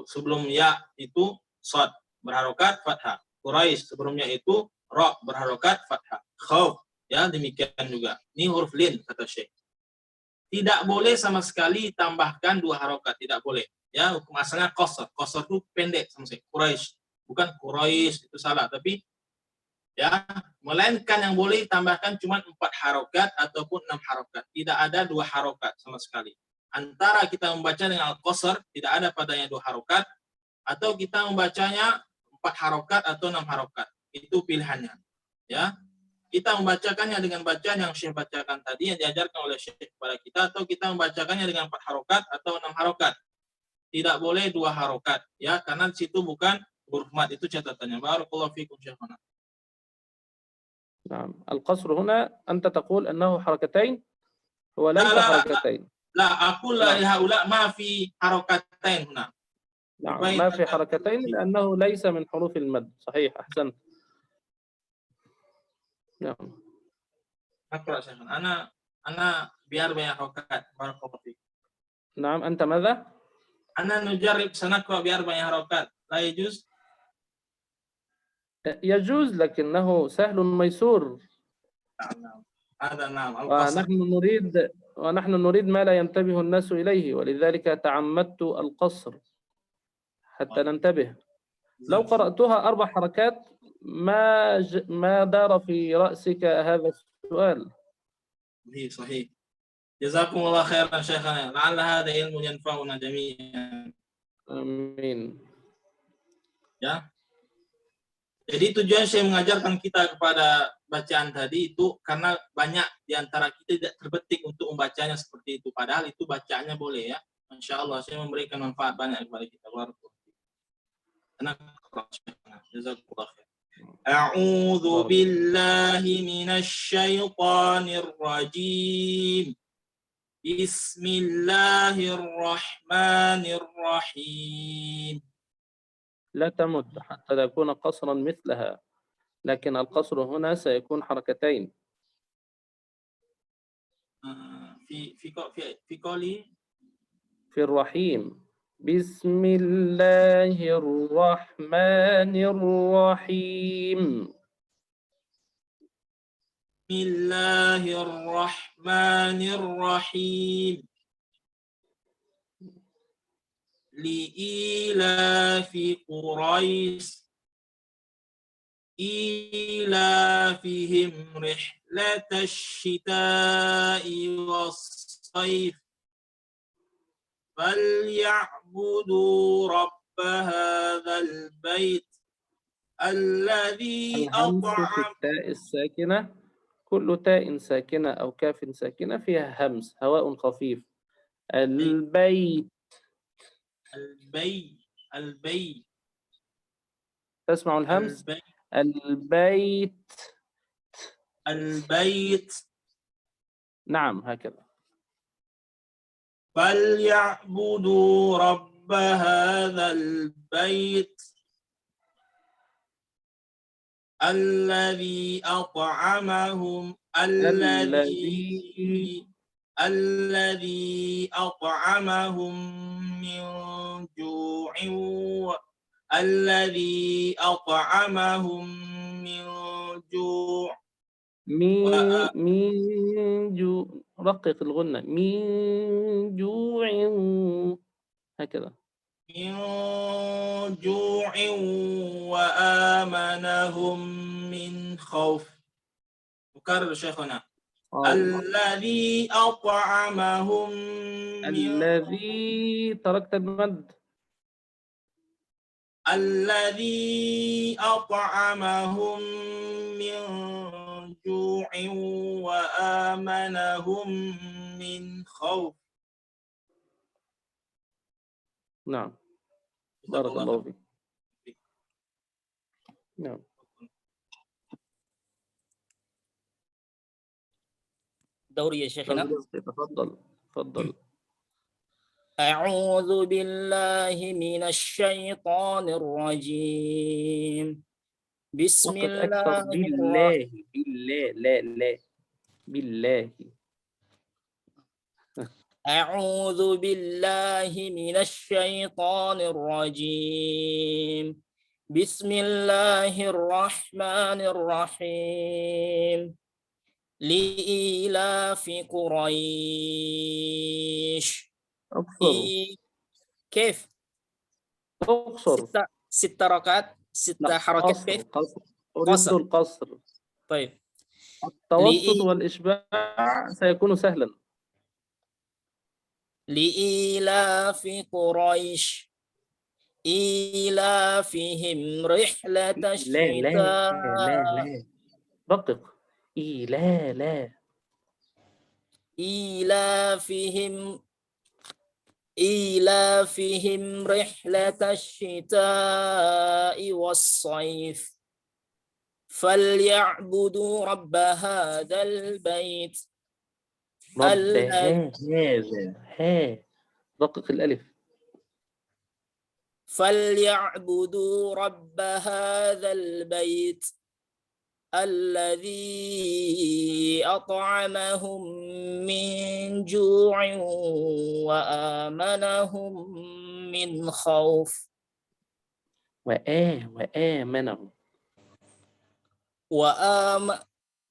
sebelum ya itu shad berharokat fathah, Quraisy sebelumnya itu ra berharokat fathah, Khauf ya demikian juga. Ini huruf lin kata Syekh. Tidak boleh sama sekali tambahkan 2 harokat, tidak boleh ya. Hukum asalnya qasar, qasar itu pendek sama sekali. Quraisy bukan Quraisy, itu salah, tapi ya melainkan yang boleh tambahkan cuma 4 harokat ataupun 6 harokat, tidak ada 2 harokat sama sekali. Antara kita membaca dengan al-qasar tidak ada padanya 2 harokat, atau kita membacanya 4 harokat atau 6 harokat, itu pilihannya ya. Kita membacakannya dengan bacaan yang Syekh bacakan tadi yang diajarkan oleh Syekh kepada kita, atau kita membacakannya dengan 4 harokat atau 6 harokat. Tidak boleh 2 harokat ya, karena di situ bukan huruf mad, itu catatannya. Barakallahu fikum Syekhana. نعم. القصر هنا أنت تقول أنه حركتين، هو ليس لا حركتين. لا أقول هؤلاء ما في حركتين هنا. نعم ما في حركتين لأنه ليس من حروف المد. صحيح، أحسنت. نعم. أقرأ شيخنا. أنا biar banyak harokat. Barakallahu fiik. نعم أنت ماذا؟ أنا نجرب سنقرأ biar banyak harokat. لا يجوز؟ يجوز لكنه سهل ميسور. نعم. هذا نعم القصر. ونحن نريد ما لا ينتبه الناس إليه، ولذلك تعمدت القصر حتى ننتبه. لو قرأتها 4 حركات ما دار في رأسك هذا السؤال. صحيح. جزاكم الله خيرا شيخنا. لعل هذا علم ينفعنا جميعا. Amin. Ya. Jadi tujuan saya mengajarkan kita kepada bacaan tadi itu karena banyak di antara kita tidak terbetik untuk membacanya seperti itu. Padahal itu bacaannya boleh ya. Insya Allah saya memberikan manfaat banyak kepada kita. Jazakallah khair. A'udzu billahi minasy syaithanir rajim. Bismillahirrahmanirrahim. لا تمد حتى يكون قصرا مثلها، لكن القصر هنا سيكون حركتين. في قولي في الرحيم. بسم الله الرحمن الرحيم. بسم الله الرحمن الرحيم. لإيلاف قريش إيلافهم رحلة الشتاء والصيف فليعبدوا رب هذا البيت الذي الهمس في التاء الساكنة، كل تاء ساكنة أو كاف ساكنة فيها همس، هواء خفيف. البيت. البيت تسمع الهمس؟ البيت نعم هكذا. فليعبدوا رب هذا البيت الذي أطعمهم من جوع رقق الغنة. من جوع هكذا. من جوع وآمنهم من خوف. أكرر شيخنا. الذي أطعمهم الذي تركت المد. الذي أطعمهم من جوع وآمنهم من خوف. نعم بارك الله فيك. نعم. دوري يا شيخنا. تفضل. أعوذ بالله من الشيطان الرجيم. بسم الله بالله. أعوذ بالله من الشيطان الرجيم. بسم الله الرحمن الرحيم. لإيلاف قريش. كيف؟ أقصر. 6 ركعات 6 حركات. كيف؟ أريد القصر. طيب. التوسط والإشباع سيكون سهلا. لإيلاف قريش إيلافهم رحلة الشتاء. لا دقق. إيلافهم رحلة الشتاء والصيف فليعبدوا رب هذا البيت رب هذا دقق الألف. فليعبدوا رب هذا البيت الذي أطعمهم من جوع وآمنهم من خوف. وآمنهم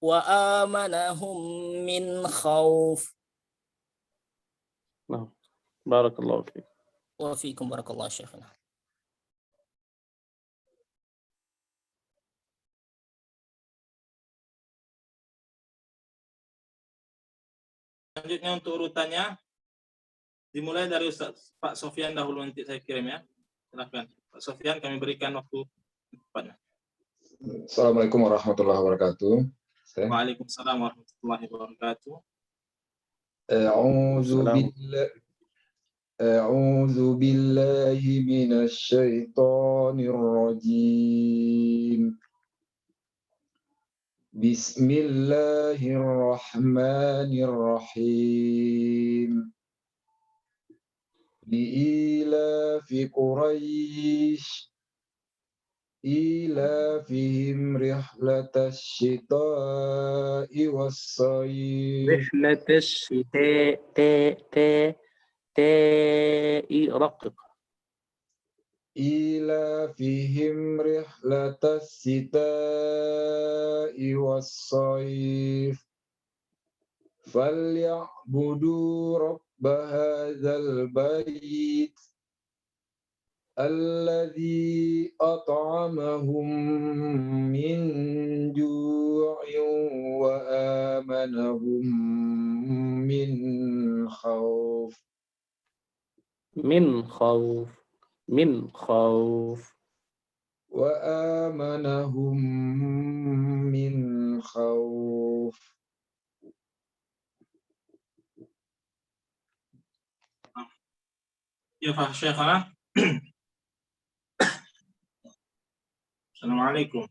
وآمنهم من خوف. نعم. بارك الله فيك. وفيكم بارك الله شيخنا. Selanjutnya untuk urutannya dimulai dari Ustaz Pak Sofyan dahulu, nanti saya kirim ya. Silakan Pak Sofyan, kami berikan waktu depannya. Assalamualaikum warahmatullahi wabarakatuh. Waalaikumsalam warahmatullahi wabarakatuh. أعوذ بالله من الشيطان الرجيم. بسم الله الرحمن الرحيم. لإيلاف قريش إيلافهم رحلة الشتاء والصيف. رحلة الشتاء رقق. إيلافهم رحلة الشتاء والصيف فليعبدوا رب هذا البيت الذي أطعمهم من جوع وآمنهم من خوف. من خوف وآمنهم من خوف. Ya Pak Syekhana. Assalamualaikum.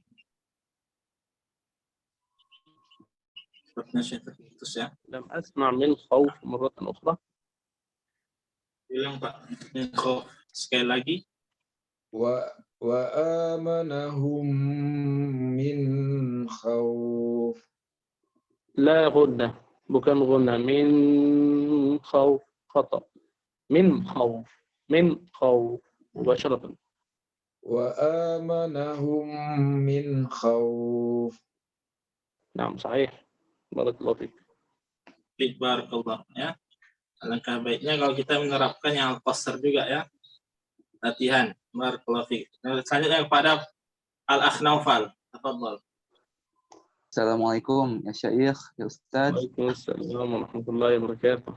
Sepertinya Syekh terputus ya. لم أسمع من خوف مرة أخرى. Bilang Pak, min khauf sekali lagi. وآمنهم من خوف. لا غنة، bukan غنة. من خوف خطأ. من خوف مباشرة. وآمنهم من خوف. نعم صحيح. بارك الله فيك. Barakallah ya. Alangkah baiknya kalau kita menerapkan yang al-qasr juga ya. Latihan. Barakallahu fiik. Selanjutnya kepada Al-Akh Naufal. Tafadhal. Assalamualaikum ya Syekh, ya Ustaz. Waalaikumsalam warahmatullahi wabarakatuh.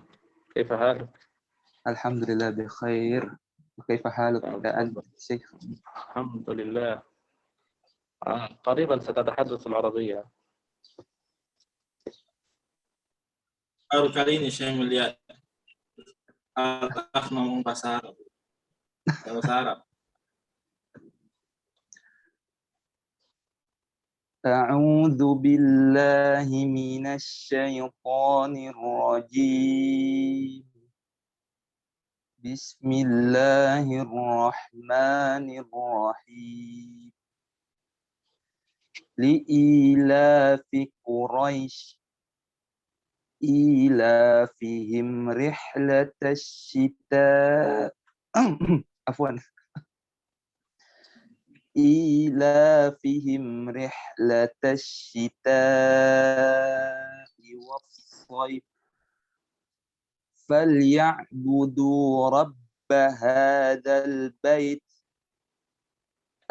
كيف حالك؟ Alhamdulillah bi khair. كيف حالك أنت شيخ؟ الحمد لله. قريبا ستتحدث العربية. Baru kali ini saya melihat Al-Akh ngomong bahasa Arab. Bahasa Arab. أعوذ بالله من الشيطان الرجيم. بسم الله الرحمن الرحيم. لإيلاف قريش إيلافهم رحلة الشتاء عفوا إيلافهم رحلة الشتاء والصيف فليعبدوا رب هذا البيت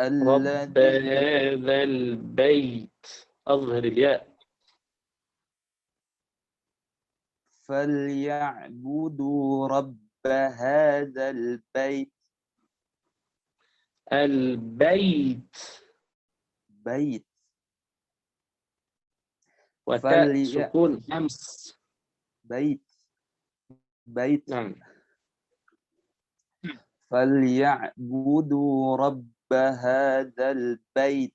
رب هذا البيت. أظهر الياء. فليعبدوا رب هذا البيت. البيت بيت وتاء سكون أمس. بيت نعم. فليعبدوا رب هذا البيت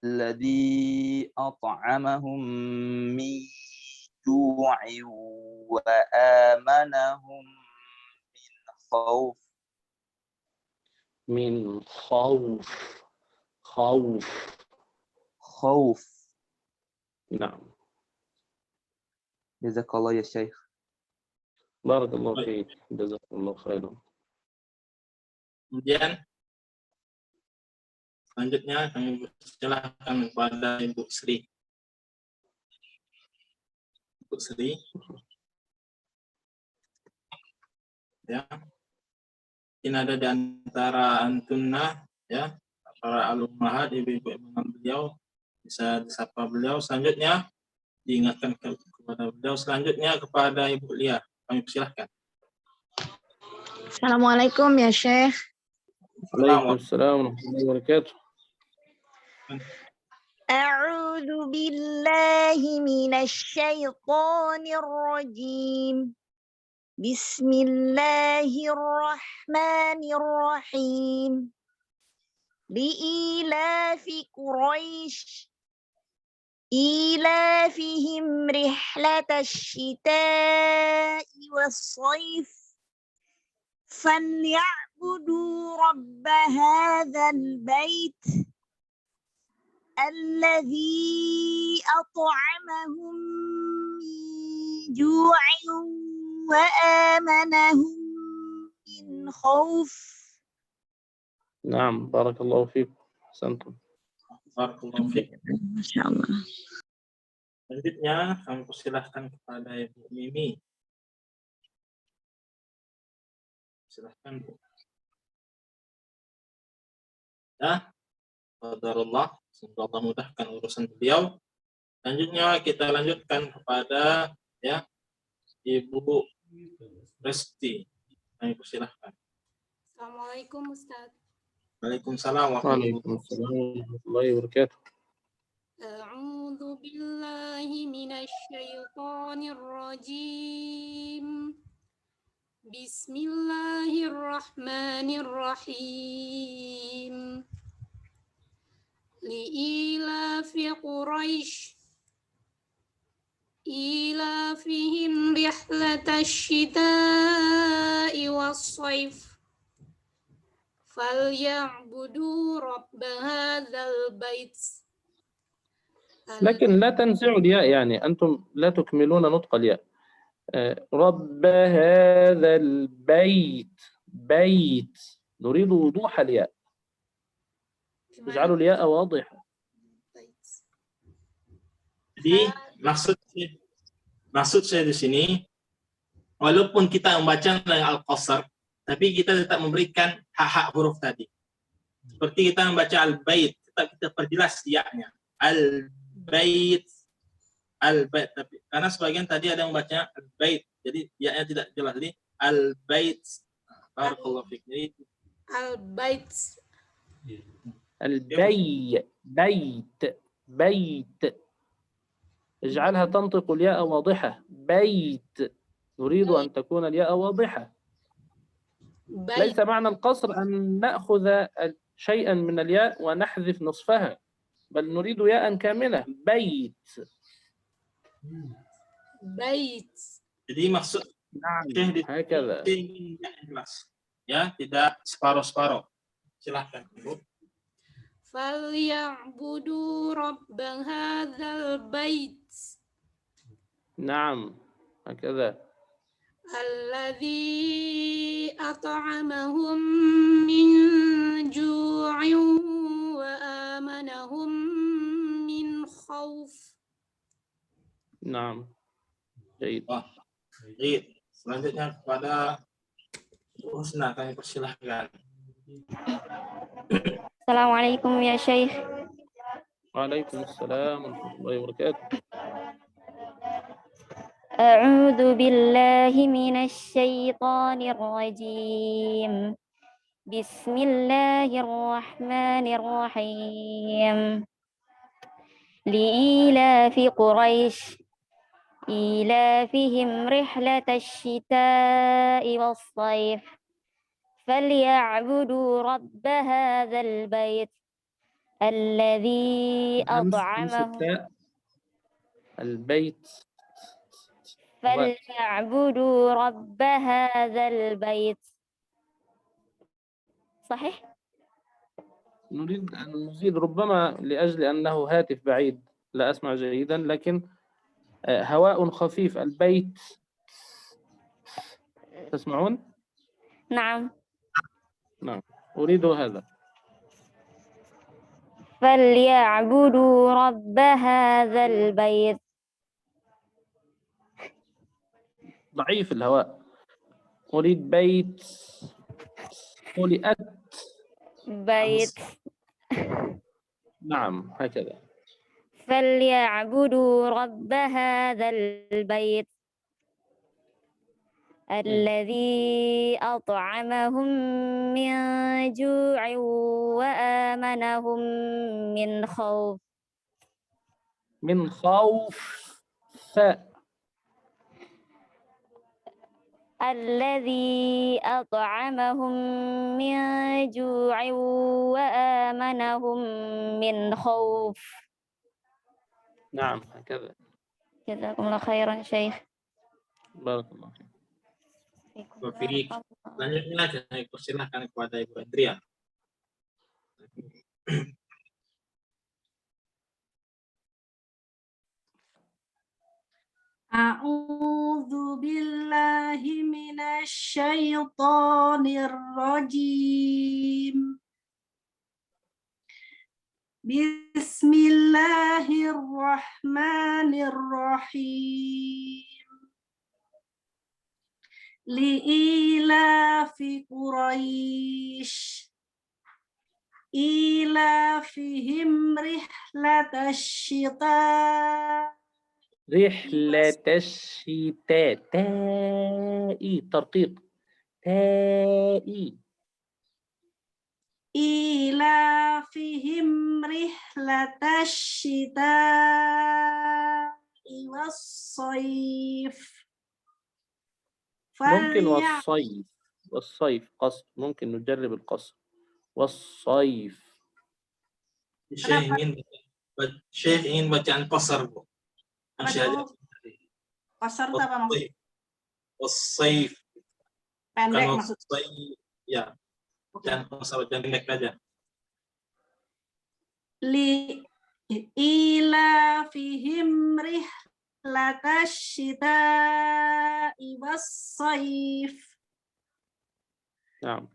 الذي أطعمهم من جوع وآمنهم من خوف. من خوف. خوف. خوف. نعم. جزاك الله يا شيخ. بارك الله فيك. جزاك الله خيرا. Kemudian selanjutnya kami persilahkan kepada Ibu Sri. Ibu Sri, ya, ini ada di antara antunna, ya, para alumnahat, ibu-ibu imam beliau, bisa disapa beliau. Selanjutnya diingatkan kepada beliau. Selanjutnya kepada Ibu Lia, kami persilahkan. Assalamualaikum ya Syekh. Waalaikumsalam warahmatullahi wabarakatuh. A'udzu billahi minasy syaithanir rajim. Bismillahirrahmanirrahim. Li'ilafi Quraisy ilafihim rihlatash shita'i was-shayf فليعبدوا رب هذا البيت الذي أطعمهم من جوع وآمنهم من خوف. نعم بارك الله فيكم. أحسنتم. Barakallahu fiik. Masya Allah. Selanjutnya kami persilahkan kepada Ibu Mimi. Silahkan, Bu. Ya, qadarullah, semoga Allah mudahkan urusan beliau. Selanjutnya kita lanjutkan kepada, ya, Ibu Resti. Kami persilahkan. Assalamualaikum Ustaz. Waalaikumsalam warahmatullahi warahmatullahi wabarakatuh. A'udzu billahi minasy syaithanir rajim. Bismillahirrahmanirrahim. Li'ilafi Quraisy ilafihim rihlatash shita'i was-shayf falyabudu rabb hadzal bait. لكن لا تنزعوا الياء، يعني أنتم لا تكملون نطق الياء. رب هذا البيت. بيت، نريد وضوح الياء. اجعلوا الياء واضحة. Jadi maksud saya di sini, walaupun kita membaca dengan al-qasar, tapi kita tetap memberikan hak-hak huruf tadi. Seperti kita membaca al-bait, tetap kita perjelas ya-nya. Al-bait, al-bait. Tapi karena sebagian tadi ada yang membaca al-bait, jadi ya-nya tidak jelas. Jadi al-bait. Barakallahu fiik. Jadi al-bait. البيت. بيت. بيت. اجعلها تنطق الياء واضحة. بيت. نريد أن تكون الياء واضحة. ليس معنى القصر أن نأخذ شيئا من الياء ونحذف نصفها، بل نريد ياء كاملة. بيت. Bait. Jadi maksud هكذا. Ya, tidak separuh-separuh. Silahkan, Ibu. Falyabudu rabb hadzal bait. نعم هكذا. Alladzi at'amahum min ju'in wa amanahum min khauf. نعم جيد. Baik. Selanjutnya kepada Bu Husna, kami persilahkan. Assalamualaikum ya Syekh. وعليكم السلام ورحمة الله وبركاته. A'udzu billahi minasy syaithanir rajim. Bismillahirrahmanirrahim. Li'ilafi Quraisy ilafihim rihlatash shita'i was-shayf فليعبدوا رب هذا البيت الذي همس أطعمهم التاء. البيت. فليعبدوا رب هذا البيت. صحيح؟ نريد أن نزيد ربما لأجل أنه هاتف بعيد لا أسمع جيدا، لكن هواء خفيف. البيت. تسمعون؟ نعم. نعم، أريد هذا. فليعبدوا رب هذا البيت. ضعيف الهواء. أريد بيت. قولي بيت. نعم هكذا. فليعبدوا رب هذا البيت الذي أطعمهم من جوع وآمنهم من خوف. من خوف. فاء. الذي أطعمهم من جوع وآمنهم من خوف. نعم هكذا. جزاكم الله خيرا شيخ. بارك الله فيك. Baik. Selanjutnya saya persilahkan kepada Ibu Adria. A'udzu billahi minasy syaithanir rajim. Bismillahirrahmanirrahim. Li'ilafi Quraisy ilafihim rihlatash syita. رحلة الشتاء. تائي ترقيق. تائي. إيلافهم رحلة الشتاء والصيف ممكن والصيف. والصيف قصر، ممكن نجرب القصر. والصيف. Syekh ingin bacaan qasar, Bu. Masih ada. Qasar itu apa maksudnya? Wassaif. Pendek Kalau maksudnya. Ya. Jangan qasar, jangan pendek aja. Li ilafihim rihlatash syita'i was-sayf. نعم.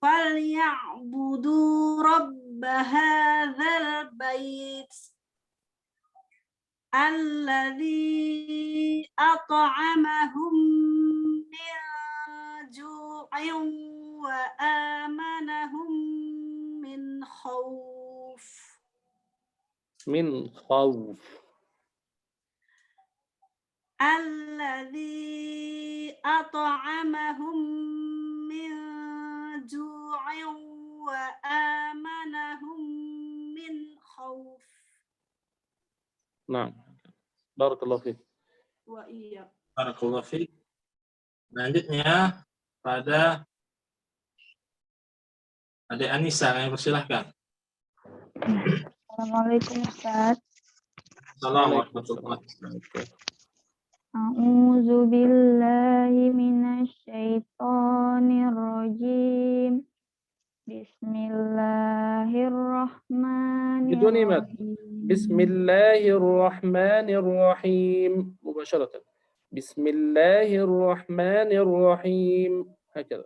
فليعبدوا رب هذا البيت الذي أطعمهم من جوع وآمنهم من خوف. من خوف. الذي أطعمهم من جوع وآمنهم من خوف. نعم. بارك الله فيك. وإياك. Barakallahu fiik. Selanjutnya pada Adik Anissa, kami persilahkan. Assalamualaikum Ustaz. Assalamualaikum warahmatullahi wabarakatuh. A'udzu billahi minasy syaithanir rajim. Bismillahirrahmanirrahim. بسم الله الرحمن الرحيم مباشرة. بسم الله الرحمن الرحيم هكذا.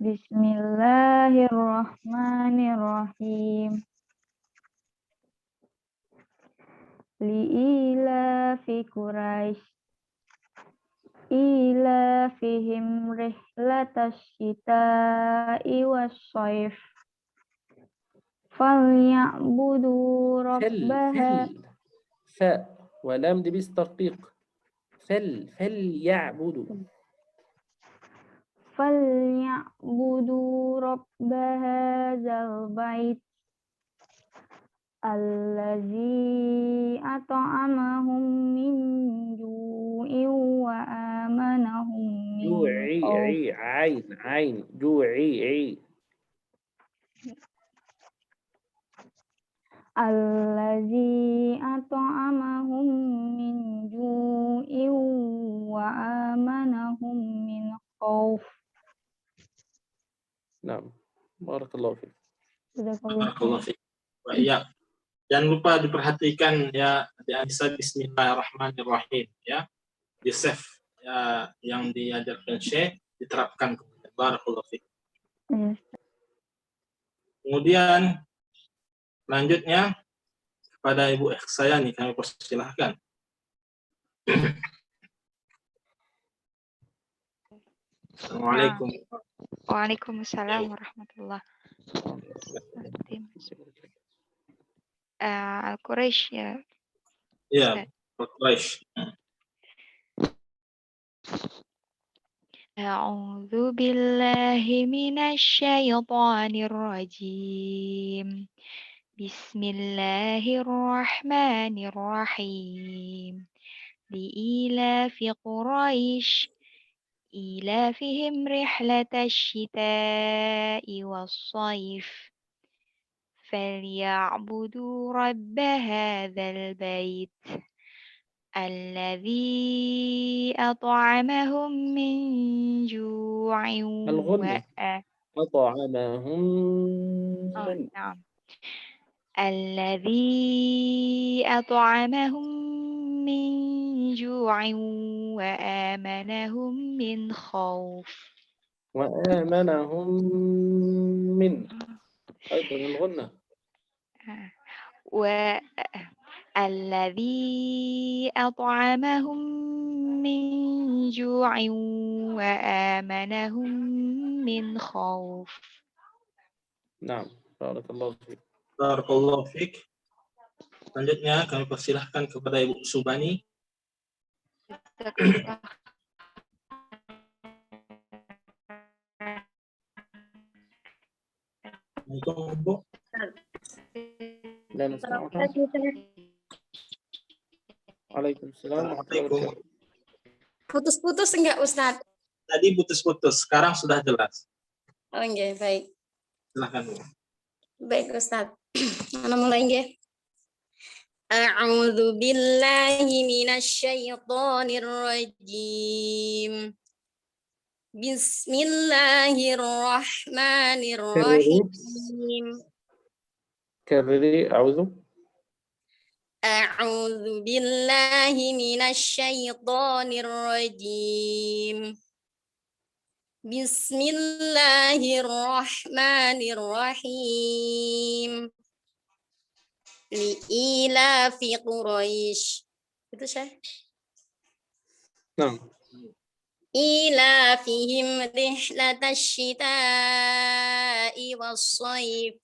Bismillahirrahmanirrahim. Li'ilafi Quraisy ilafihim rihlatash syita'i was-sayf. فليعبدوا ربها. فاء ولام دي بالترقيق. فليعبدوا. فليعبدوا رب هذا البيت الذي أطعمهم من جوع وآمنهم من خوف. عين جوعي. Allazi at'amahum min ju'in wa amanahum min khauf. Nah, barakallahu fiik. Barakallahu fiik. Ya, jangan lupa diperhatikan ya, Anissa, bismillahirrahmanirrahim ya. Di save ya, yang diajarkan Syekh diterapkan. Barakallahu fiik. Kemudian selanjutnya kepada Ibu Ikhsayani kami persilahkan. Assalamualaikum. Waalaikumsalam warahmatullahi wabarakatuh. Al-Quraisy ya. Iya, Al-Quraisy. A'udzu billahi minasy syaithanir rajim. Bismillahirrahmanirrahim. Li'ilafi Quraisy ilafihim rihlatasy syita'i was-shayf. فليعبدوا رب هذا البيت الذي أطعمهم من جوع الغنة أطعمهم من نعم الذي أطعمهم من جوع وآمنهم من خوف. وآمنهم من أيضا الغنة والذي أطعمهم من جوع وآمنهم من خوف. نعم barakallahu fiik. Barakallahu fiik. Selanjutnya kami persilahkan kepada Ibu Subani. Assalamualaikum Bu. Waalaikumsalam. Putus-putus enggak Ustaz? Tadi putus-putus, sekarang sudah jelas. Oh nggih, baik. Silakan Bu. Baik Ustaz. Ana mulai nggih. A'udzu billahi minasy syaithanir rajim. Bismillahirrahmanirrahim. Kariri, a'udzu. A'udzu billahi minasy syaithanir rajim. Bismillahirrahmanirrahim. Li'ilafi Quraisy. Itu saya. Nah. Ilafihim rihlatasy syita'i was-shayf.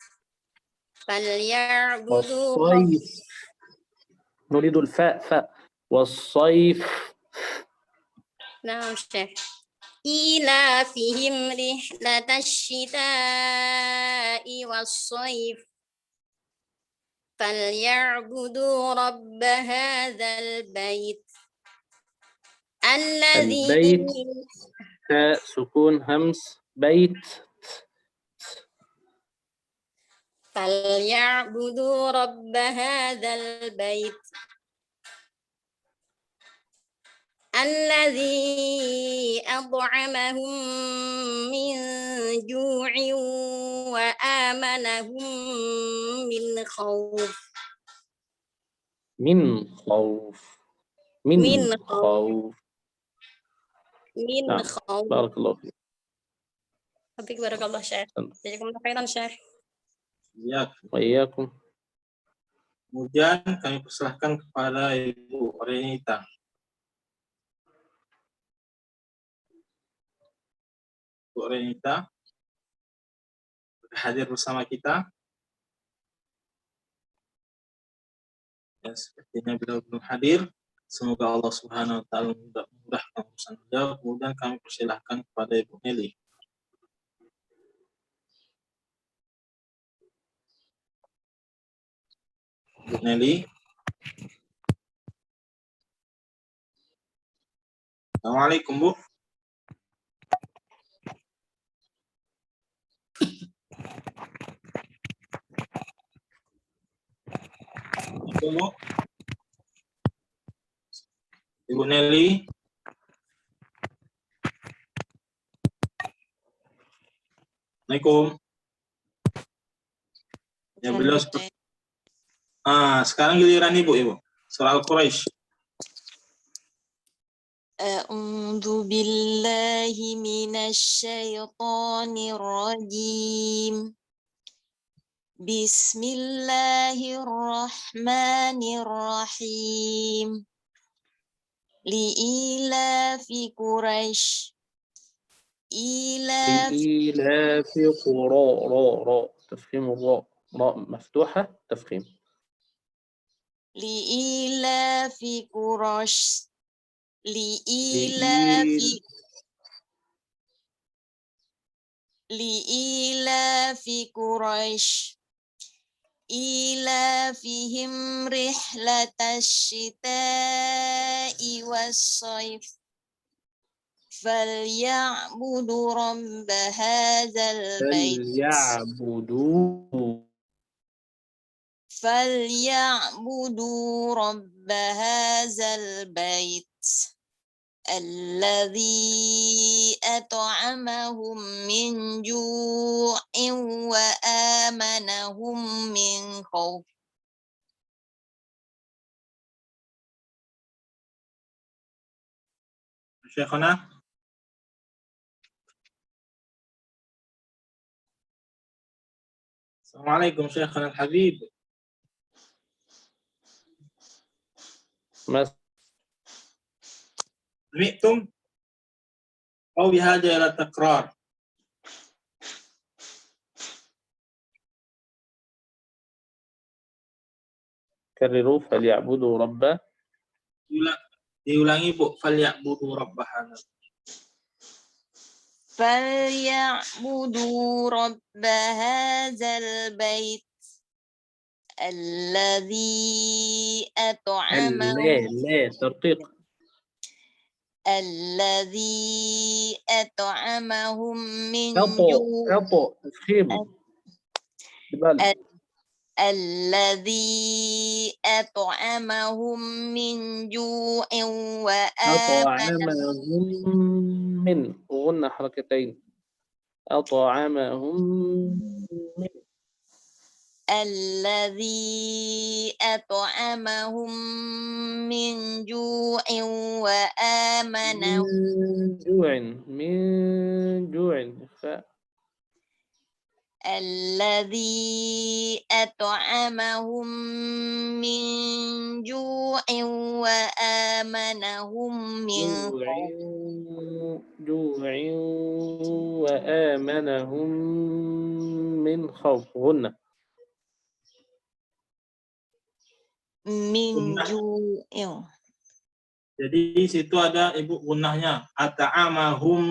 Falyabudu نريد الفاء والصيف. نعم شيخ. إيلافهم رحلة الشتاء والصيف فليعبدوا رب هذا البيت الذي البيت تاء سكون همس بيت. فليعبدوا رب هذا البيت الذي أطعمهم من جوع وآمنهم من خوف. من خوف. من خوف. من خوف. بارك الله فيك. Habik barakallah Syekh. Jazakumullah khairan Syekh. Ya, Wa'iyyakum. Kemudian kami persilahkan kepada Ibu Renita. Bu Renita hadir bersama kita. Ya, sepertinya beliau belum hadir. Semoga Allah Subhanahu wa taala memudahkan urusan beliau. Kemudian kami persilahkan kepada Ibu Nelly. Bu Nelly. Assalamualaikum Bu. Tunggu. Ibu Nelly. Assalamualaikum. Ya beliau seperti. Sekarang giliran Ibu. Surah Al-Quraisy. A'udzu billahi minasyaitonir rajim. Bismillahirrahmanirrahim. Li'ilafi Quraisy. لإيلاف راء تفخيم الراء مفتوحة تفخيم. لإيلاف قريش لإيلاف قريش إيلافهم رحلة الشتاء والصيف فليعبدوا رب هذا البيت فليعبدوا رب هذا البيت الذي أطعمهم من جوع وآمنهم من خوف. Syekhana. Assalamualaikum Syekhana Al-Habib. سمعتم أو بحاجة إلى تكرار؟ كرروا فليعبدوا رب. Diulangi Bu, فليعبدوا رب هذا. فليعبدوا رب هذا البيت الذي أطعمهم ترقيق الذي أطعمهم من جوع الذي أطعمهم من جوع أطعمهم من غنى حركتين أطعمهم من الذي أطعمهم من جوع وآمنهم من جوع الذي أطعمهم من جوع وآمنهم من جوع وآمنهم من خوف. غنى min ju'il. Jadi di situ ada Ibu gunnahnya. Ata'amahum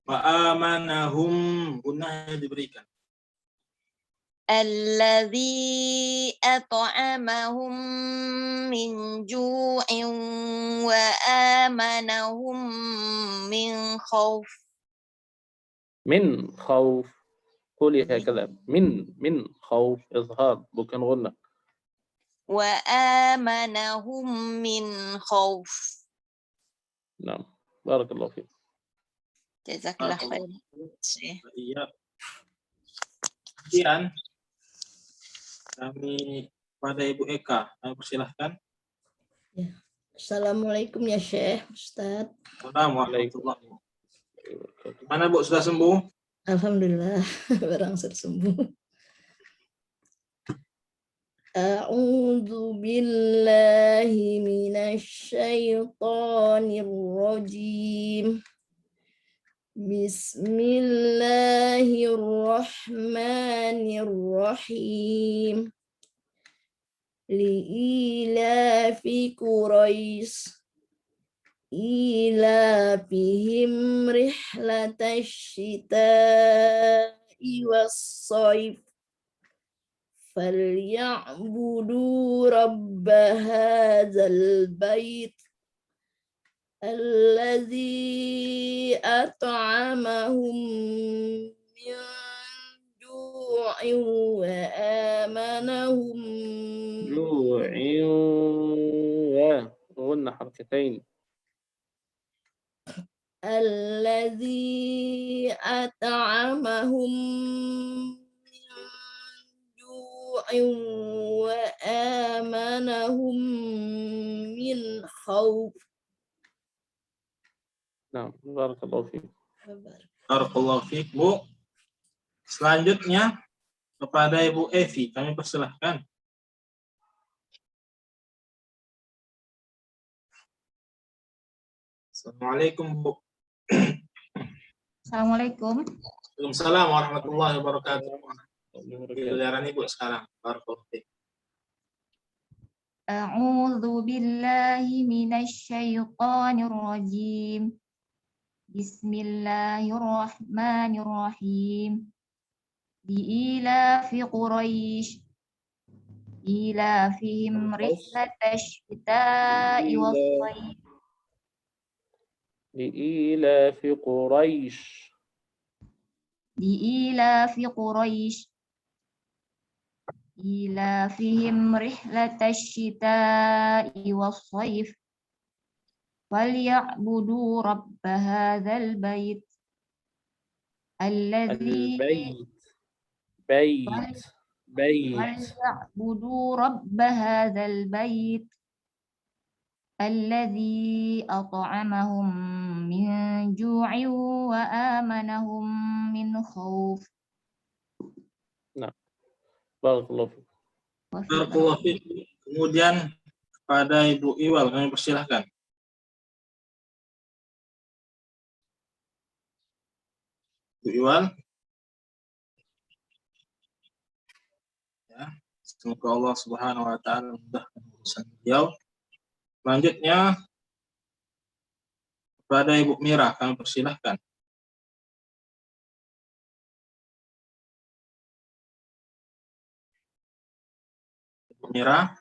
wa amanahum, gunnahnya diberikan. Alladzi at'amahum min ju'in wa amanahum min khauf. من خوف. قولي هكذا من خوف إظهار bukan غنى. وآمنهم من خوف. نعم بارك الله فيك. جزاك الله خير. Iya. Kemudian kami pada Ibu Eka, kami persilahkan. Ya. Assalamualaikum ya Syekh Ustadz. Assalamualaikum. Mana Bu, sudah sembuh? Alhamdulillah, berangsur sembuh. A'udzu billahi minasy syaithanir rajim. Bismillahirrahmanirrahim. Li'ilafi Quraisy ilafihim rihlatash syita'i was-shayf فليعبدوا رب هذا البيت الذي أطعمهم من جوع وآمنهم وقلنا حركتين. الذي أطعمهم من جوع وآمنهم من خوف. Nah, barakallahu fiik. Barakallahu fiik, Bu. Selanjutnya kepada Ibu Evi, kami persilahkan. Assalamualaikum, Bu. Assalamualaikum. Waalaikumsalam warahmatullahi wabarakatuh. Giliran Ibu sekarang. Barakallahu fiik. A'udzu billahi minasyaitonir rajim. Bismillahirrahmanirrahim. Li'ilafi Quraisy ilafihim rihlatash shita'i was-sayf. Li'ilafi Quraisy. Li'ilafi Quraisy ilafihim rihlatash shita'i was-sayf. فليعبدوا رب هذا البيت الذي فليعبدوا رب هذا البيت الذي أطعمهم من جوع وآمنهم من خوف. Nah, barakallahu fiik. Barakallahu fiik. Kemudian kepada Ibu Iwal kami persilahkan. Iwan, ya, semoga Allah Subhanahu Wa Taala memudahkan urusan beliau. Selanjutnya kepada Ibu Mira kami persilahkan. Ibu Mira,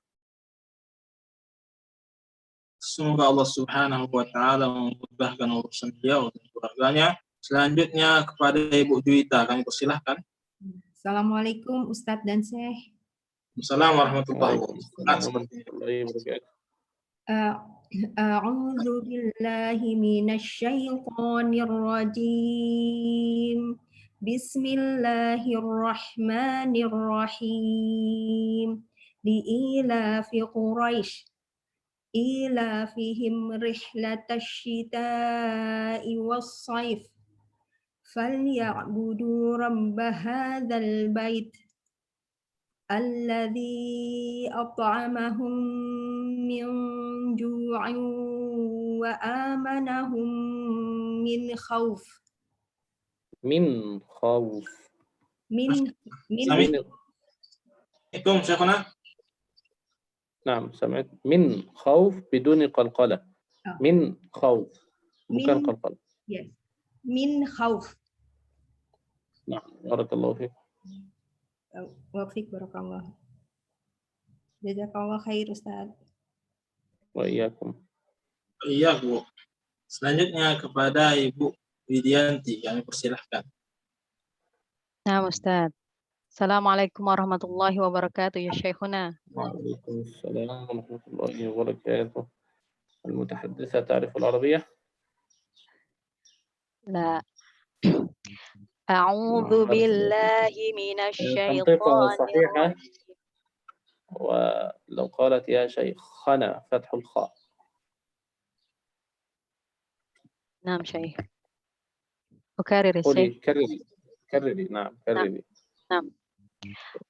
semoga Allah Subhanahu Wa Taala memudahkan urusan beliau dan keluarganya. Selanjutnya kepada Ibu Juwita, kami persilahkan. Assalamualaikum Ustadz dan Syekh. Assalamualaikum warahmatullahi wabarakatuh. A'udzu billahi minasyaitonir rajim. Bismillahirrahmanirrahim. Li'ilafi Quraisy ilafihim rihlatash shita'i was-sayf. فليعبدوا رب هذا البيت الذي أطعمهم من جوع وآمنهم من خوف. من خوف. Assalamualaikum Syekhuna. نعم سمعت. من خوف بدون قلقلة. من خوف bukan قلقلة. Yes. Min khauf. Nah, barakallahu fiik. Wa fiik barakallah. Jazakallah khair Ustaz. Wa iyyakum. Iya, Bu. Selanjutnya kepada Ibu Widianti, kami persilahkan. Nah, Ustaz. Assalamualaikum warahmatullahi wabarakatuh ya Syekhuna. Waalaikumsalam warahmatullahi wabarakatuh. المتحدثة تعرف العربية؟ لا. أعوذ بالله من الشيطان صحيحة. ولو قالت يا شيخنا فتح الخاء. نعم شيخ. أكرر الشيخ. كرري. نعم كرري. نعم.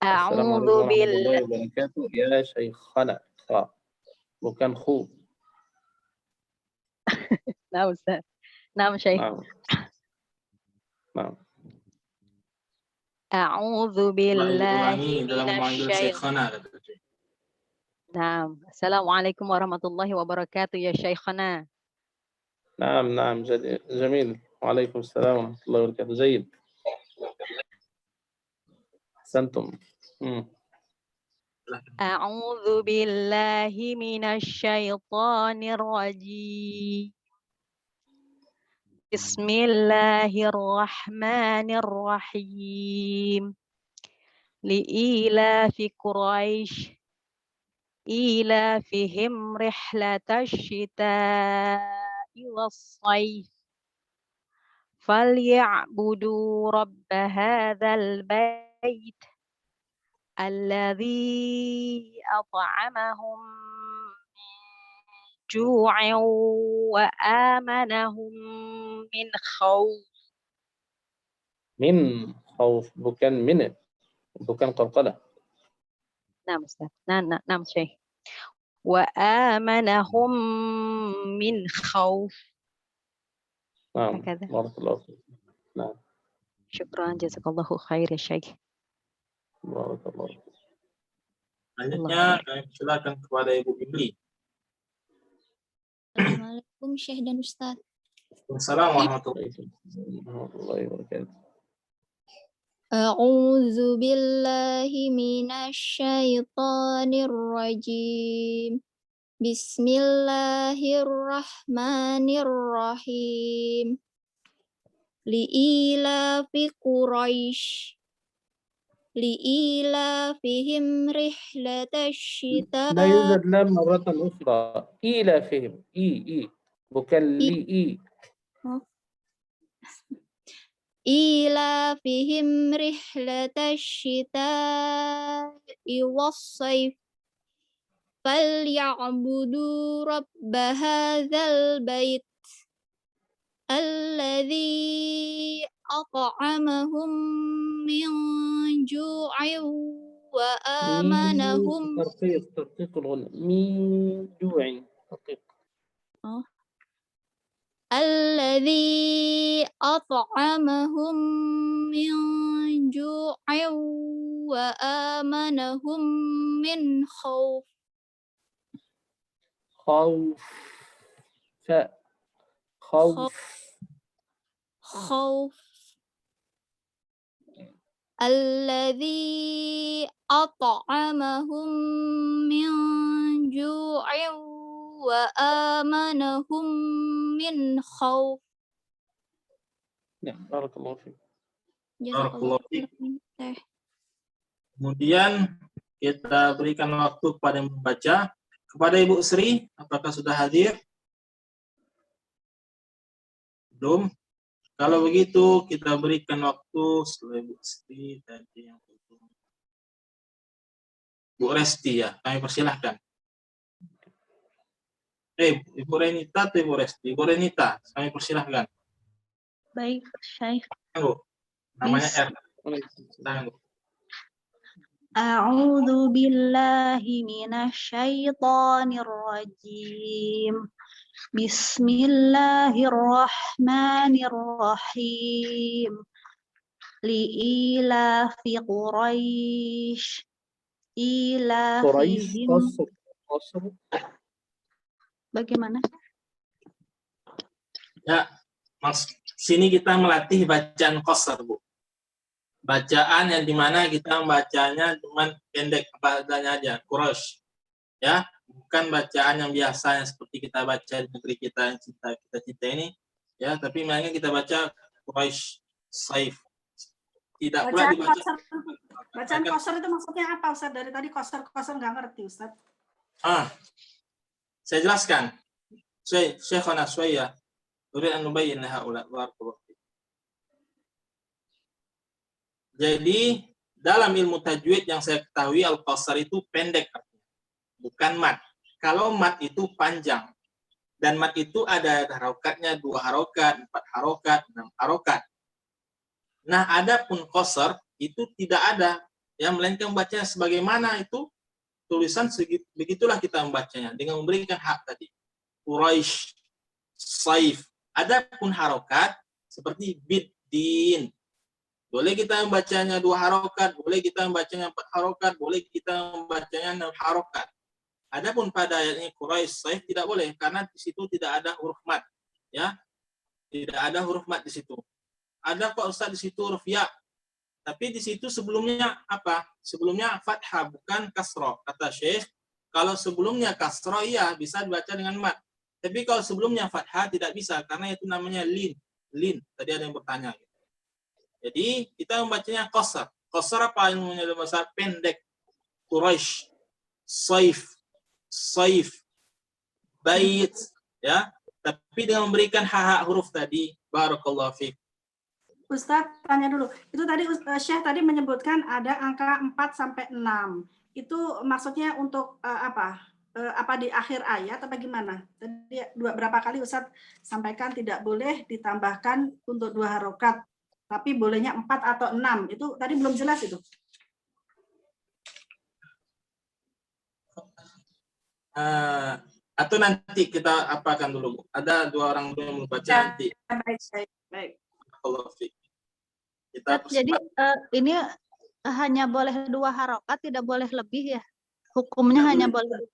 أعوذ بالله وبركاته يا شيخنا خاء bukan خو. نعم أستاذ. نعم شيخ. نعم. أعوذ بالله من الشيطان. نعم. السلام عليكم ورحمة الله وبركاته يا شيخنا. نعم جميل. وعليكم السلام ورحمة الله وبركاته. جيد. أحسنتم. أعوذ بالله من الشيطان الرجيم. بسم الله الرحمن الرحيم. لإيلاف قريش إيلافهم رحلة الشتاء والصيف فليعبدوا رب هذا البيت الذي أطعمهم من جوع وآمنهم من خوف. Min khauf, bukan min, bukan qalqalah. نعم أستاذ. نعم شيخ. وآمنهم من خوف. Naam, هكذا. barakallahu fiik. Naam, شكرا جزاك الله خير يا شيخ. barakallahu fiik. Selanjutnya kami silakan kepada Ibu Ibli. Assalamualaikum Syekh dan Ustaz. Assalamualaikum warahmatullahi wabarakatuh. A'udzu billahi minasyaitonir rajim. Bismillahirrahmanirrahim. Li'ilafi Quraisy. Li'ilafihim rihlatash syita. لا يوجد لام مرة أخرى. إلى فهم bukan li. إيلافهم رحلة الشتاء والصيف فليعبدوا رب هذا البيت الذي أطعمهم من جوع وآمنهم ترقيق الغنى من جوع. الذي أطعمهم من جوع وآمنهم من خوف. خوف. الذي أطعمهم من جوع وآمنهم من خوف. Barakallahu fiik. Barakallahu fiik. Kemudian kita berikan waktu kepada yang membaca. Kepada Ibu Sri, apakah sudah hadir? Belum. Kalau begitu kita berikan waktu setelah Ibu Sri tadi yang Bu Resti ya, kami persilahkan. Ibu Renita atau Ibu Resti? Ibu Renita, kami persilahkan. Baik, Syekh. Namanya R. A'udzu billahi minasyaitonir rajim. Bismillahirrahmanirrahim. Li'ilafi Quraisy. Ilafihim. Bagaimana? Ya, sini kita melatih bacaan qasar, Bu. Bacaan yang dimana kita membacanya cuma pendek apa adanya aja, Quraisy. Ya, bukan bacaan yang biasanya seperti kita baca di negeri kita yang kita cinta ini, ya, tapi makanya kita baca Quraisy Saif. Tidak pula dibaca. Bacaan qasar itu maksudnya apa, Ustaz? Dari tadi qasar nggak ngerti, Ustaz. Saya jelaskan. Syekhana Suwaya, urid an nubayyin haula barakallahu. Jadi dalam ilmu tajwid yang saya ketahui al-qasar itu pendek, bukan mat. Kalau mat itu panjang. Dan mat itu ada harokatnya 2 harokat, 4 harokat, 6 harokat. Nah, adapun qasar itu tidak ada, yang melainkan membacanya sebagaimana itu tulisan begitulah kita membacanya dengan memberikan hak tadi. Quraisy, Saif. Adapun harokat seperti bid-din. Boleh kita membacanya 2 harokat, boleh kita membacanya 4 harokat, boleh kita membacanya 6 harokat. Adapun pada ayatnya Quraisy, Saif tidak boleh karena di situ tidak ada huruf mat, ya. Tidak ada huruf mat di situ. Ada kok Ustaz di situ huruf ya. Tapi di situ sebelumnya apa? Sebelumnya fathah bukan kasroh. Kata Syekh, kalau sebelumnya kasroh iya bisa dibaca dengan mat. Tapi kalau sebelumnya fathah tidak bisa karena itu namanya lin. Lin. Tadi ada yang bertanya. Jadi kita membacanya qasar. Qasar apa yang menjadi bahasa pendek? Quraisy, Saif. saif, bait, ya, tapi dengan memberikan hak huruf tadi. Barakallahu fiik. Ustadz tanya dulu, itu tadi Syekh tadi menyebutkan ada angka 4 sampai 6. Itu maksudnya untuk apa? Apa di akhir ayat apa gimana? Tadi berapa kali Ustadz sampaikan tidak boleh ditambahkan untuk 2 harokat, tapi bolehnya 4 atau 6. Itu tadi belum jelas itu. Atau nanti kita apakan dulu, Bu. Ada 2 orang yang membaca nanti. Baik. Jadi ini hanya boleh 2 harokat, tidak boleh lebih ya? Hukumnya hanya boleh.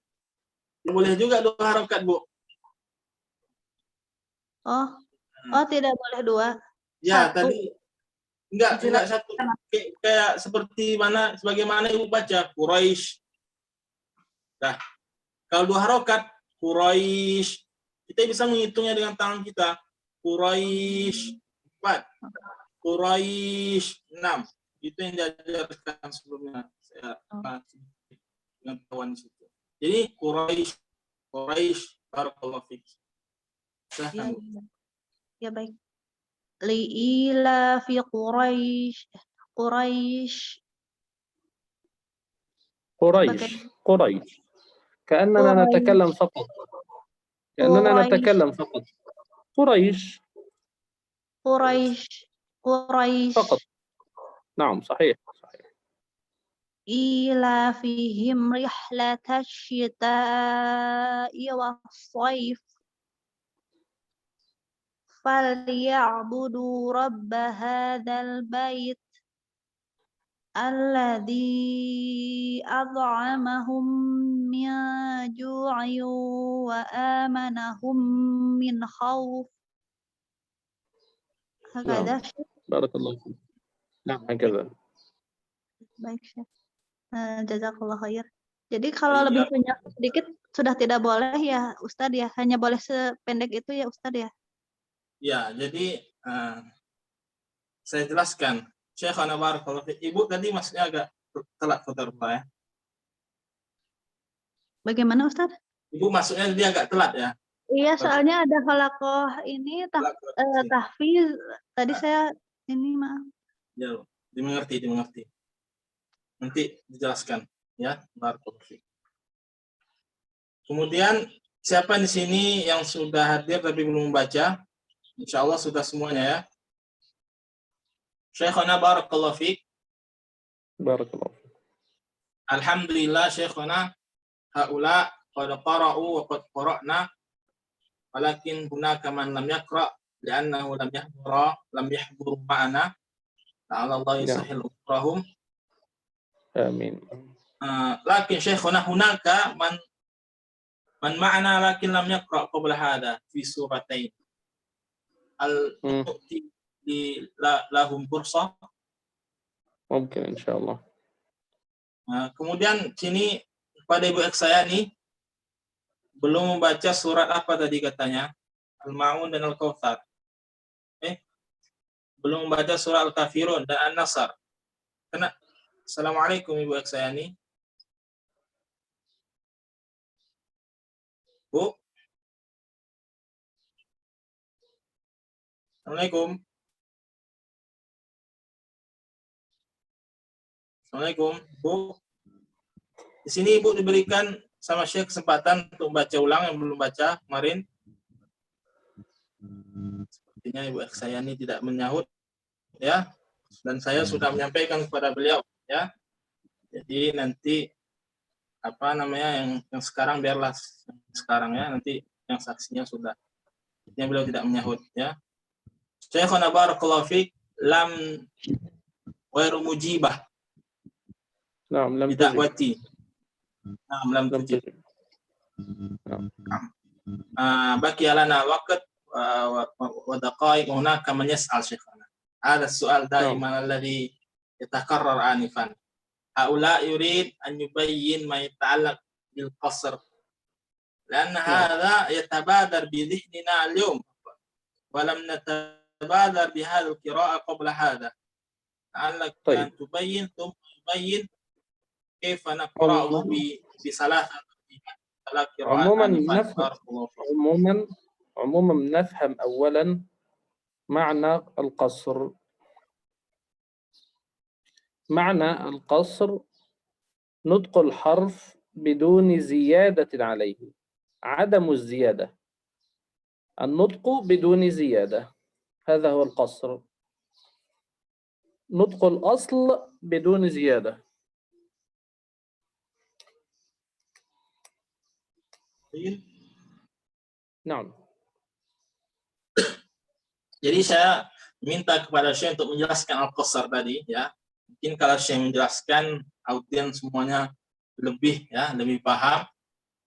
Boleh juga 2 harokat, Bu. Oh, tidak boleh 2. Ya, Satu. tadi enggak satu. Kayak seperti mana sebagaimana Ibu baca Quraisy. Nah, kalau 2 harokat Quraisy, kita bisa menghitungnya dengan tangan kita. Quraisy 4, Quraisy 6. Itu yang diajarkan sebelumnya. Saya dengan kawan di situ. Jadi Quraisy, barakallahu fiik. Ya baik. Li'ila fi Quraisy. كأننا نتكلم فقط. قريش فقط. نعم صحيح. إيلافهم رحلة الشتاء والصيف فليعبدوا رب هذا البيت الذي أطعمهم من جوع وآمنهم من خوف. هكذا. بارك الله فيك. نعم هكذا. Baik, Syekh. Jazakallah khair. Jadi kalau lebih banyak sedikit sudah tidak boleh ya Ustadz ya, hanya boleh sependek itu ya Ustadz ya. Ya, jadi saya jelaskan. Syekhana barakallahu fiik. Ibu tadi maksudnya agak telat Qadarullah ya. Bagaimana Ustadz? Ibu maksudnya dia agak telat ya. Iya, soalnya ada halakoh ini tahfiz. Tadi saya ini maaf. Ya, dimengerti. Nanti dijelaskan ya, barakallahu fiik. Kemudian siapa di sini yang sudah hadir tapi belum membaca? Insyaallah sudah semuanya ya. Syekhana barakallahu fiik. Barakallahu fiik. Alhamdulillah Syekhana haula qad qara'u wa qad qara'na walakin hunaka man lam yaqra' li'annahu lam yahduru ma'ana. Ta'ala Allah yusahhil umrahum. Amin. Lakin Syekhana hunaka man ma'ana lakin lam yaqra' qabla hadha fi suratain. Al-mu'ti lahum bursa. Mungkin insyaallah. Kemudian sini pada Ibu X saya nih belum membaca surat apa tadi katanya? Al-Ma'un dan Al-Kautsar. Belum membaca surat Al-Kafirun dan An-Nasr. Assalamualaikum Ibu X saya nih. Bu. Assalamualaikum. Assalamualaikum, Bu. Di sini Ibu diberikan sama Syekh kesempatan untuk baca ulang yang belum baca kemarin. Sepertinya Ibu saya ini tidak menyahut, ya. Dan saya sudah menyampaikan kepada beliau, ya. Jadi nanti apa namanya yang sekarang biarlah sekarang ya. Nanti yang saksinya sudah. Yang beliau tidak menyahut, ya. Syekhana barakallahu fiik lam wairu mujibah. نعم لم بدعوتي. نعم لم تجب. بقي لنا وقت ودقائق هناك من يسأل شيخنا. هذا السؤال دائما الذي يتكرر آنفا. هؤلاء يريد أن يبين ما يتعلق بالقصر لأن هذا يتبادر بذهننا اليوم ولم نتبادر بهذه القراءة قبل هذا. لعلك أن تبين ثم يبين كيف نقرأه بثلاثة عموما نفهم أولا معنى القصر. معنى القصر نطق الحرف بدون زيادة عليه، عدم الزيادة، النطق بدون زيادة، هذا هو القصر. نطق الأصل بدون زيادة. نعم. Jadi saya minta kepada Syekh untuk menjelaskan Al-Qasar tadi ya. Mungkin kalau Syekh menjelaskan, audiens semuanya lebih paham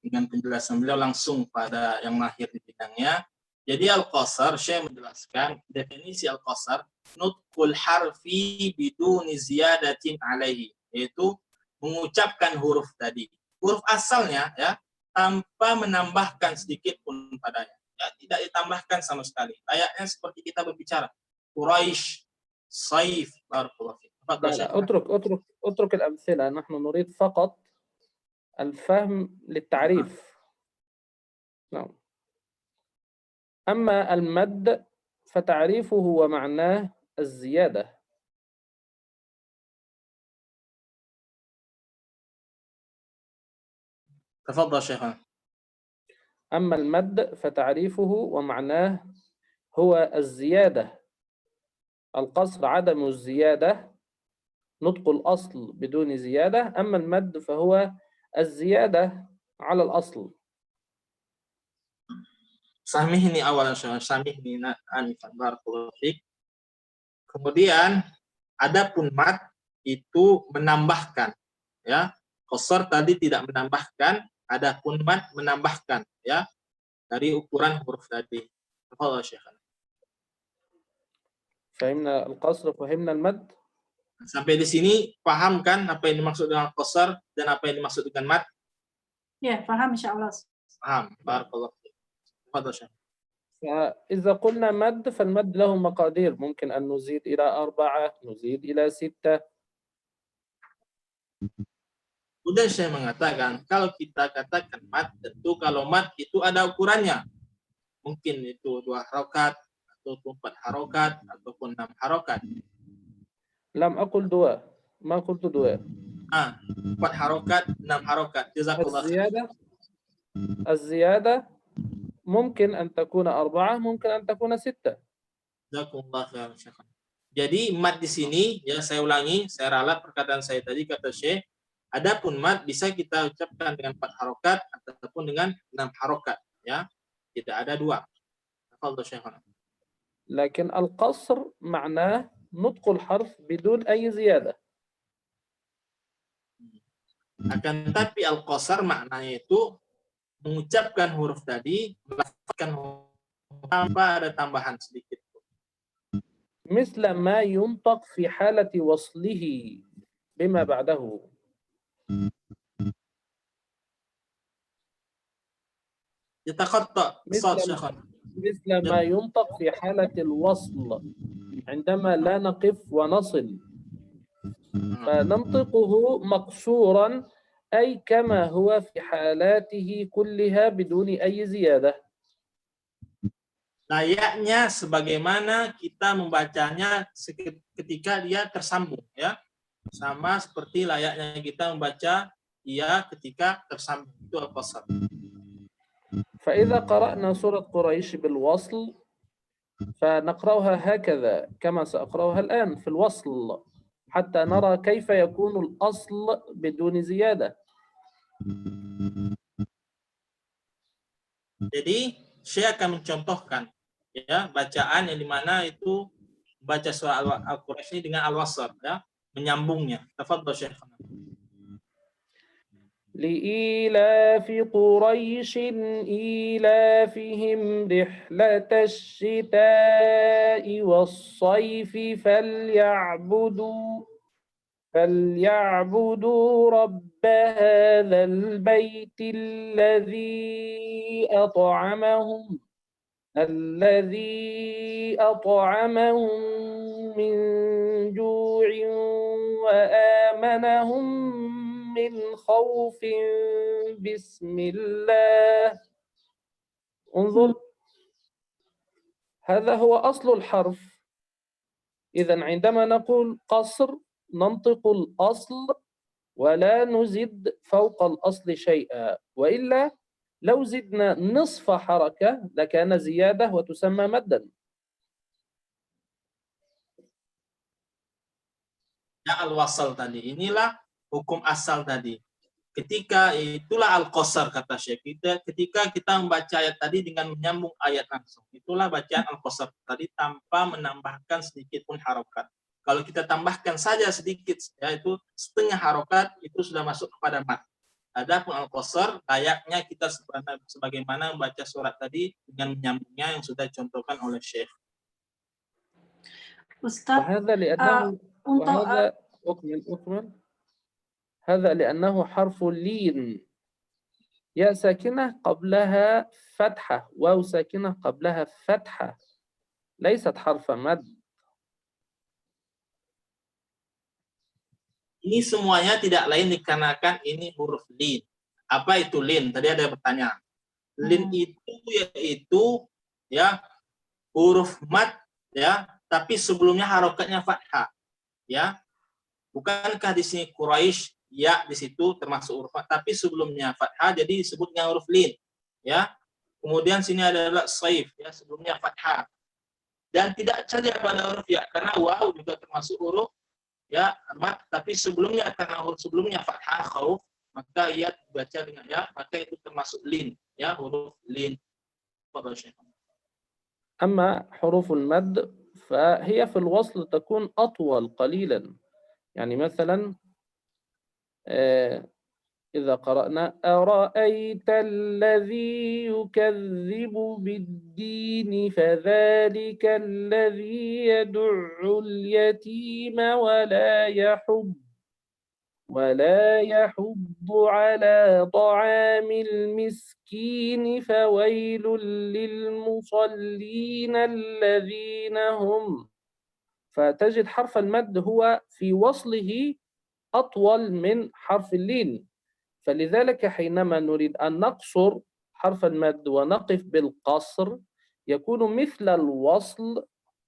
dengan penjelasan beliau langsung pada yang mahir di bidangnya. Jadi Al-Qasar, Syekh menjelaskan definisi Al-Qasar, nutqul harfi biduni ziyadatin alaihi, yaitu mengucapkan huruf tadi. Huruf asalnya ya tanpa menambahkan sedikit pun padanya. Ya, tidak ditambahkan sama sekali. Layaknya seperti kita berbicara Quraisy, Saif, barakallahu fiik. اترك الأمثلة، نحن نريد فقط الفهم للتعريف. نعم. أما المد فتعريفه ومعناه الزيادة. تفضل شيخنا. أما المد فتعريفه ومعناه هو الزيادة. القصر عدم الزيادة، نطق الأصل بدون زيادة. أما المد فهو الزيادة على الأصل. Samihni awalan syekh, samihni anifan, barakallahu fiik. Kemudian adapun mad itu menambahkan ya. Qasar tadi tidak menambahkan, adapun mad menambahkan ya dari ukuran huruf tadi. Tafadhal Syekh. Fahimna al-qasr, fahimna al-mad? Sampai di sini paham kan apa yang dimaksud dengan qasar dan apa yang dimaksud dengan mad? Ya, paham insyaallah. Paham. Barakallahu fiik. Tafadhal Syekh. إذا قلنا مد فالمد له مقادير، ممكن أن نزيد إلى 4، نزيد إلى 6. Udah saya mengatakan, kalau kita katakan mad, tentu kalau mad itu ada ukurannya. Mungkin itu 2 harokat, atau 4 harokat, ataupun 6 harokat. Lam aqul 2, ma qultu 2. 4 harokat, 6 harokat. Jazakallah. الزيادة ممكن أن تكون 4، ممكن أن تكون 6. Jazakallah khairan Syekh. Jadi mad di sini, ya saya ulangi, saya ralat perkataan saya tadi, kata Syekh, adapun mad bisa kita ucapkan dengan 4 harokat ataupun dengan 6 harokat, ya. Tidak ada 2. Tafadhal Syekh. لكن القصر معناه نطق الحرف بدون أي زيادة. Akan tetapi al-qasar maknanya itu mengucapkan huruf tadi, melafazkan huruf tanpa ada tambahan sedikit. مثل ما ينطق في حالة وصله بما بعده. يتقطع مثل ما ينطق في حالة الوصل عندما لا نقف ونصل، فننطقه مقصورا أي كما هو في حالاته كلها بدون أي زيادة. Layaknya sebagaimana kita membacanya ketika dia tersambung, ya, sama seperti layaknya kita membaca dia ketika tersambung, itu al-qasar. فإذا قرأنا سورة قريش بالوصل فنقرأها هكذا كما سأقرأها الآن في الوصل حتى نرى كيف يكون الأصل بدون زيادة. Jadi saya akan mencontohkan ya bacaan yang dimana itu baca surah Al-Quraish dengan al-wasl, ya, menyambungnya. Tafadhal Syekh. لإيلاف قريش إيلافهم رحلة الشتاء والصيف فليعبدوا رب هذا البيت الذي أطعمهم من جوع وآمنهم من خوف بسم الله. انظر، هذا هو أصل الحرف. إذن عندما نقول قصر ننطق الأصل ولا نزد فوق الأصل شيئا، وإلا لو زدنا نصف حركة لكان زيادة وتسمى مدا. Ya al-wasal tadi, inilah hukum asal tadi. Ketika itulah al-qasar kata Syekh. Ketika kita membaca ayat tadi dengan menyambung ayat langsung, itulah bacaan al-qasar tadi tanpa menambahkan sedikit pun harokat. Kalau kita tambahkan saja sedikit, yaitu setengah harokat, itu sudah masuk kepada mat. Adapun al-qasar layaknya kita sebagaimana membaca surat tadi dengan menyambungnya yang sudah dicontohkan oleh Syekh. Ustaz, وهذا أكمل. هذا لأنه حرف اللين، ياء ساكنة قبلها فتحة، واو ساكنة قبلها فتحة، ليست حرف مد. Ini semuanya tidak lain dikarenakan ini huruf lin. Apa itu lin? Tadi ada pertanyaan. Lin itu yaitu ya huruf mad ya, tapi sebelumnya harokatnya fathah. Ya, bukankah di sini Quraisy ya di situ termasuk huruf mad, tapi sebelumnya fathah jadi disebutnya huruf lin. Ya, kemudian sini adalah saif ya, sebelumnya fathah. Dan tidak saja pada huruf ya, karena waw juga termasuk huruf ya mad, tapi sebelumnya karena huruf sebelumnya fathah khauf, maka ia dibaca dengan ya, maka itu termasuk lin ya, huruf lin. أما حروف المد فهي في الوصل تكون أطول قليلا. يعني مثلا إذا قرأنا أرأيت الذي يكذب بالدين فذلك الذي يدع اليتيم ولا يحض على طعام المسكين فويل للمصلين الذين هم. فتجد حرف المد هو في وصله أطول من حرف اللين، فلذلك حينما نريد أن نقصر حرف المد ونقف بالقصر يكون مثل الوصل،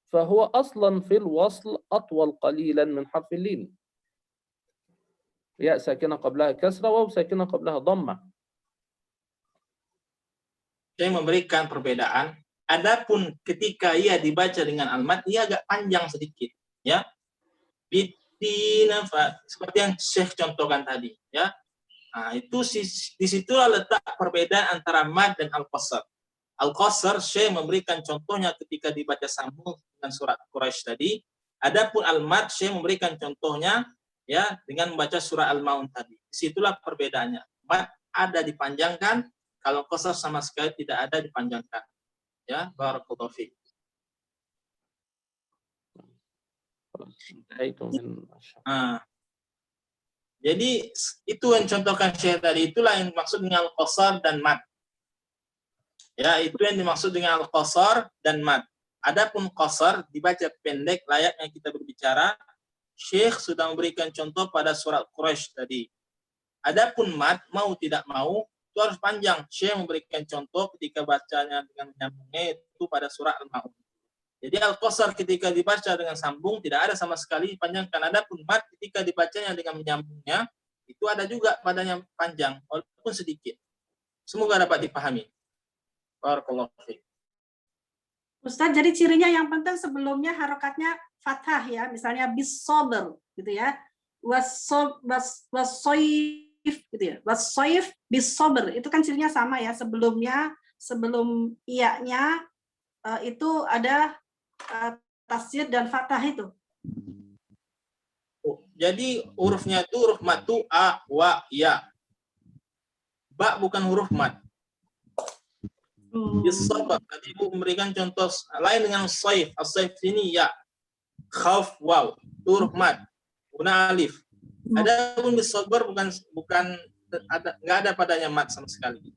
فهو أصلا في الوصل أطول قليلا من حرف اللين. ياء ساكنة قبلها كسرة، واو ساكنة قبلها ضمة. Saya memberikan perbedaan. Adapun ketika ia dibaca dengan al-mad, ia agak panjang sedikit, ya. Seperti yang Syekh contohkan tadi, ya. Nah, itu disitulah letak perbedaan antara mad dan al-qasar. Al-qasar Syekh memberikan contohnya ketika dibaca sambung dengan surat Quraisy tadi. Adapun al-mad Syekh memberikan contohnya ya dengan membaca surah Al-Maun tadi. Disitulah perbedaannya. Mad ada dipanjangkan, kalau qasar sama sekali tidak ada dipanjangkan. Ya, barakallahu fiik. Jadi itu yang contohkan Syekh tadi, itulah yang dimaksud dengan al-qasar dan mad. Ya, itu yang dimaksud dengan al-qasar dan mad. Adapun qasar dibaca pendek layaknya kita berbicara, Syekh sudah memberikan contoh pada surat Quraisy tadi. Adapun mad mau tidak mau itu harus panjang. Syekh memberikan contoh ketika bacanya dengan menyambungnya itu pada surah Al-Maun. Jadi al-qasar ketika dibaca dengan sambung tidak ada sama sekali dipanjangkan. Adapun mad ketika dibacanya dengan menyambungnya itu ada juga padanya panjang walaupun sedikit. Semoga dapat dipahami. Barakallahu fiik. Ustaz, jadi cirinya yang penting sebelumnya harokatnya fathah ya, misalnya bis-sabr gitu ya. Was-soif gitu ya. Was-soif bis-sabr itu kan cirinya sama ya, sebelum iya-nya itu ada tasjid dan fathah itu. Jadi hurufnya itu huruf mad itu a, wa, ya. Ba bukan huruf mad. Bis-sabr tadi Ibu memberikan contoh lain dengan saif. As-saif ini ya. Khauf waw, huruf mad. Guna alif. Ada pun bis-sabr bukan ada, enggak ada padanya mad sama sekali.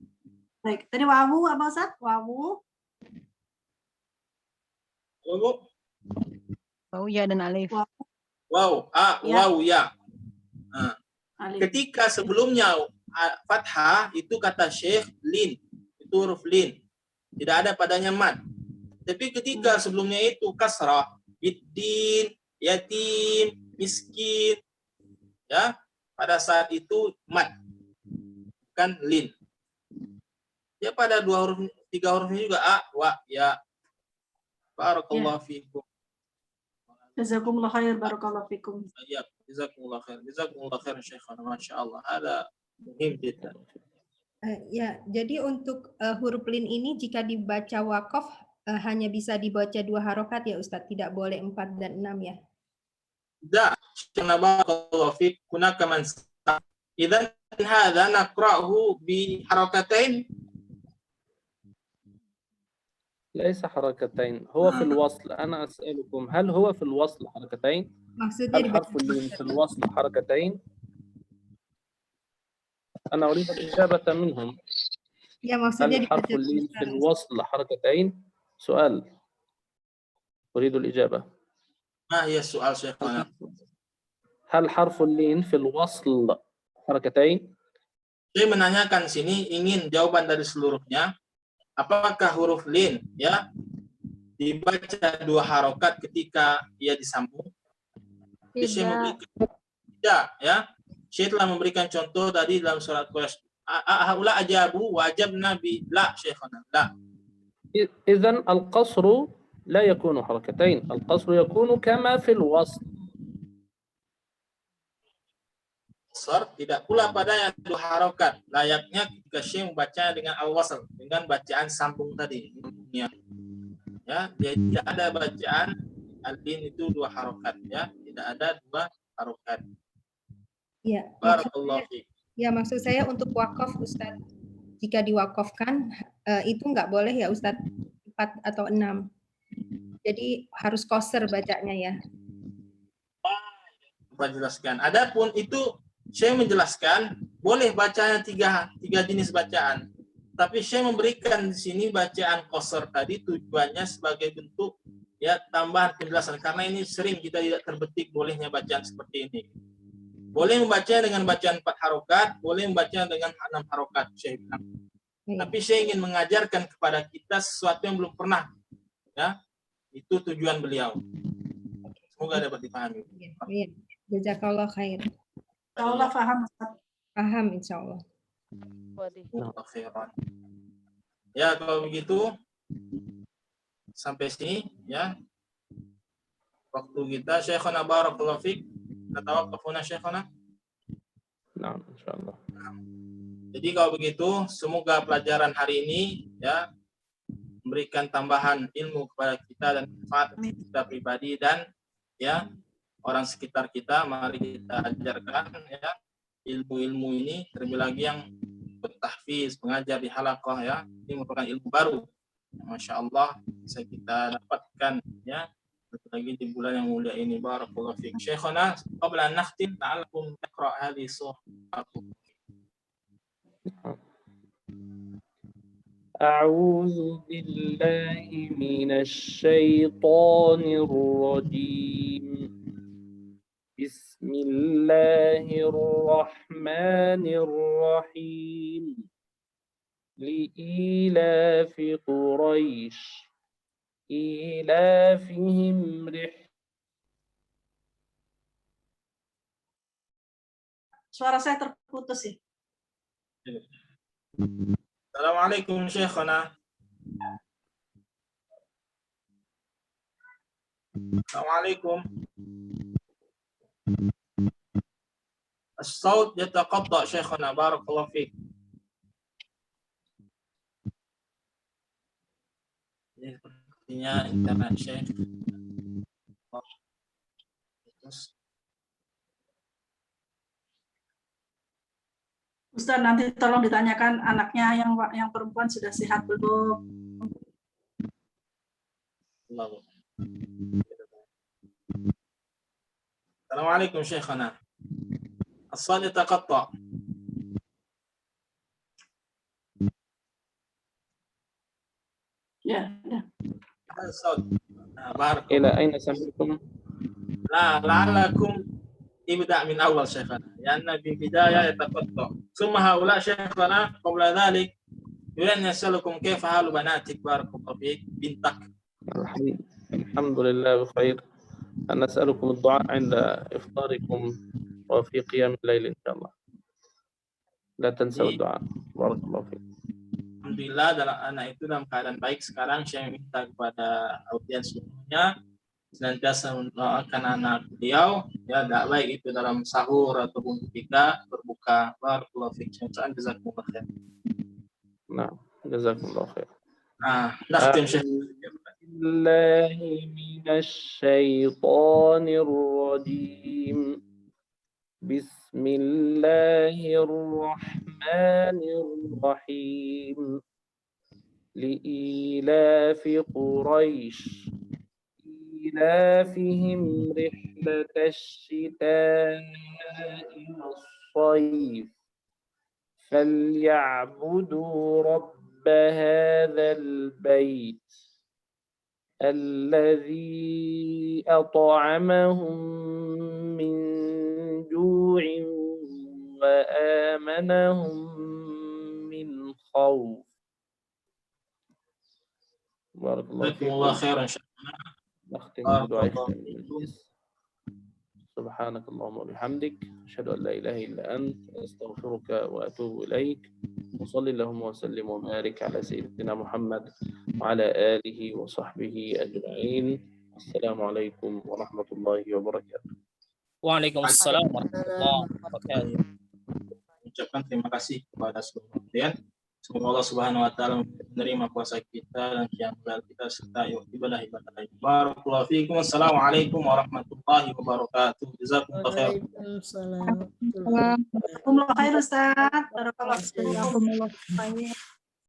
Baik, tadi wawu apa Ustaz? Wawu. Wawu. Wawu ya dan alif. Wow, a, Ya. waw, ya. Nah, Ketika sebelumnya fathah itu kata Syekh lin, itu huruf lin, tidak ada padanya mad. Tapi ketika sebelumnya itu kasrah, biddin, yatim, miskin, ya pada saat itu mad, bukan lin. Ya pada tiga hurufnya juga a, wa, ya. Barakallahu fikum. Jazakumullah khair, barakallahu fikum. Ya, jazakumullah khair. Jazakumullah khair Syekhana, masyaallah. Ada muhim jiddan. Ya, jadi untuk huruf lin ini jika dibaca wakof hanya bisa dibaca 2 harokat ya Ustadz, tidak boleh 4 dan 6 ya. لا بارك الله فيك هناك من إذا هذا نقرأه بحركتين. ليس حركتين، هو في الوصل. أنا أسألكم هل هو في الوصل حركتين؟ هل حرف اللين في الوصل حركتين؟ أنا أريد الإجابة منهم. هل حرف اللين في الوصل حركتين؟ سؤال أريد الإجابة. ما هي السؤال شيخنا؟ هل حرف اللين في الوصل حركتين؟ Saya menanyakan sini ingin jawaban dari seluruhnya. Apakah huruf lin ya dibaca 2 harokat ketika ia disambung? Tidak ya. Saya telah memberikan contoh tadi dalam surat Quraisy. Haula ajabu wajabna bi la syekhana. La. إذن القصر لا يكون حركتين، القصر يكون كما في الوصل. Qasr tidak pula pada yang 2 harokat, layaknya ketika Syekh membacanya dengan al-wasl, dengan bacaan sambung tadi. Ya, jadi tidak ada bacaan al-lin itu 2 harokat ya, tidak ada 2 harokat. Ya. Barakallahu fiik. Ya, maksud saya untuk wakaf Ustadz, jika diwakafkan itu nggak boleh ya Ustadz 4 atau 6. Jadi harus qasr bacanya ya. Menjelaskan. Adapun itu saya menjelaskan boleh bacanya tiga jenis bacaan. Tapi saya memberikan di sini bacaan qasr tadi tujuannya sebagai bentuk ya tambahan penjelasan karena ini sering kita tidak terbetik bolehnya bacaan seperti ini. Boleh membacanya dengan bacaan 4 harokat, boleh membacanya dengan 6 harokat, saya bilang. Tapi saya ingin mengajarkan kepada kita sesuatu yang belum pernah. Ya, itu tujuan beliau. Semoga dapat dipahami. Iya. Jazakallah khair. Insyaallah paham. Paham insyaallah. Ya, kalau begitu sampai sini ya. Waktu kita Syekhana barakallahu fiik. Natawaqafuna Syekhana. Nah, insyaallah. Jadi kalau begitu semoga pelajaran hari ini ya memberikan tambahan ilmu kepada kita dan manfaat kita pribadi dan ya orang sekitar kita. Mari kita ajarkan ya ilmu-ilmu ini, terlebih lagi yang bertahfiz, mengajar di halaqah ya. Ini merupakan ilmu baru. Masya Allah bisa kita dapatkan ya lagi di bulan yang mulia ini. Barakallahu fiik. Syekhana, qabla an nakhtim ta'alakum taqra' hadhihi surah. أعوذ بالله من الشيطان الرجيم. بسم الله الرحمن الرحيم. لإيلاف قريش إيلافهم Suara saya terputus sih. Assalamualaikum Syekhana. Assalamualaikum. الصوت يتقطع شيخنا بارك الله فيك. Sepertinya internet Syekh. Ustaz, nanti tolong ditanyakan anaknya yang perempuan sudah sehat belum? Assalamualaikum Syekhana. الصوت يتقطع. Ya. الصوت. بارك إلى أين سمعتم؟ لا لعلكم ابدأ من أول شيخنا لأن في البداية يتقطع ثم هؤلاء شيخنا قبل ذلك يريد أن يسألكم كيف حال بناتك بارك الله فيك بنتك. الحمد لله بخير. أن نسألكم الدعاء عند إفطاركم وفي قيام الليل إن شاء الله. لا تنسوا الدعاء. بارك الله فيك. Alhamdulillah dalam anak itu dalam keadaan baik sekarang. Saya minta kepada audiens semuanya senantiasa mendoakan anak beliau ya, tidak baik itu dalam sahur ataupun ketika berbuka. Barakallahu fiik. Jazakumullah khair. Nah, jazakumullah khair. نختم شيخ. الله من الشيطان الرجيم. بسم الله الرحمن الرحيم. لإيلاف قريش إيلافهم رحلة الشتاء والصيف فليعبدوا رب هذا البيت الذي أطعمهم من جوع وآمنهم من خوف. بارك الله فيكم. خيرا إن شاء الله. نختم بدعاء المجلس. سبحانك اللهم وبحمدك أشهد أن لا إله إلا أنت أستغفرك وأتوب إليك. وصل اللهم وسلم وبارك على سيدنا محمد وعلى آله وصحبه أجمعين. السلام عليكم ورحمة الله وبركاته. Waalaikumsalam warahmatullahi wabarakatuh. Ucapkan terima kasih kepada seluruh audiens. Semoga Allah Subhanahu wa taala menerima puasa kita dan qiyamul kita serta ibadah-ibadah lain. Barakallahu fiikum. Assalamualaikum warahmatullahi wabarakatuh. Jazakumullah khair. Waalaikumsalam. Jazakumullah khair Ustaz. Barakallahu fiikum.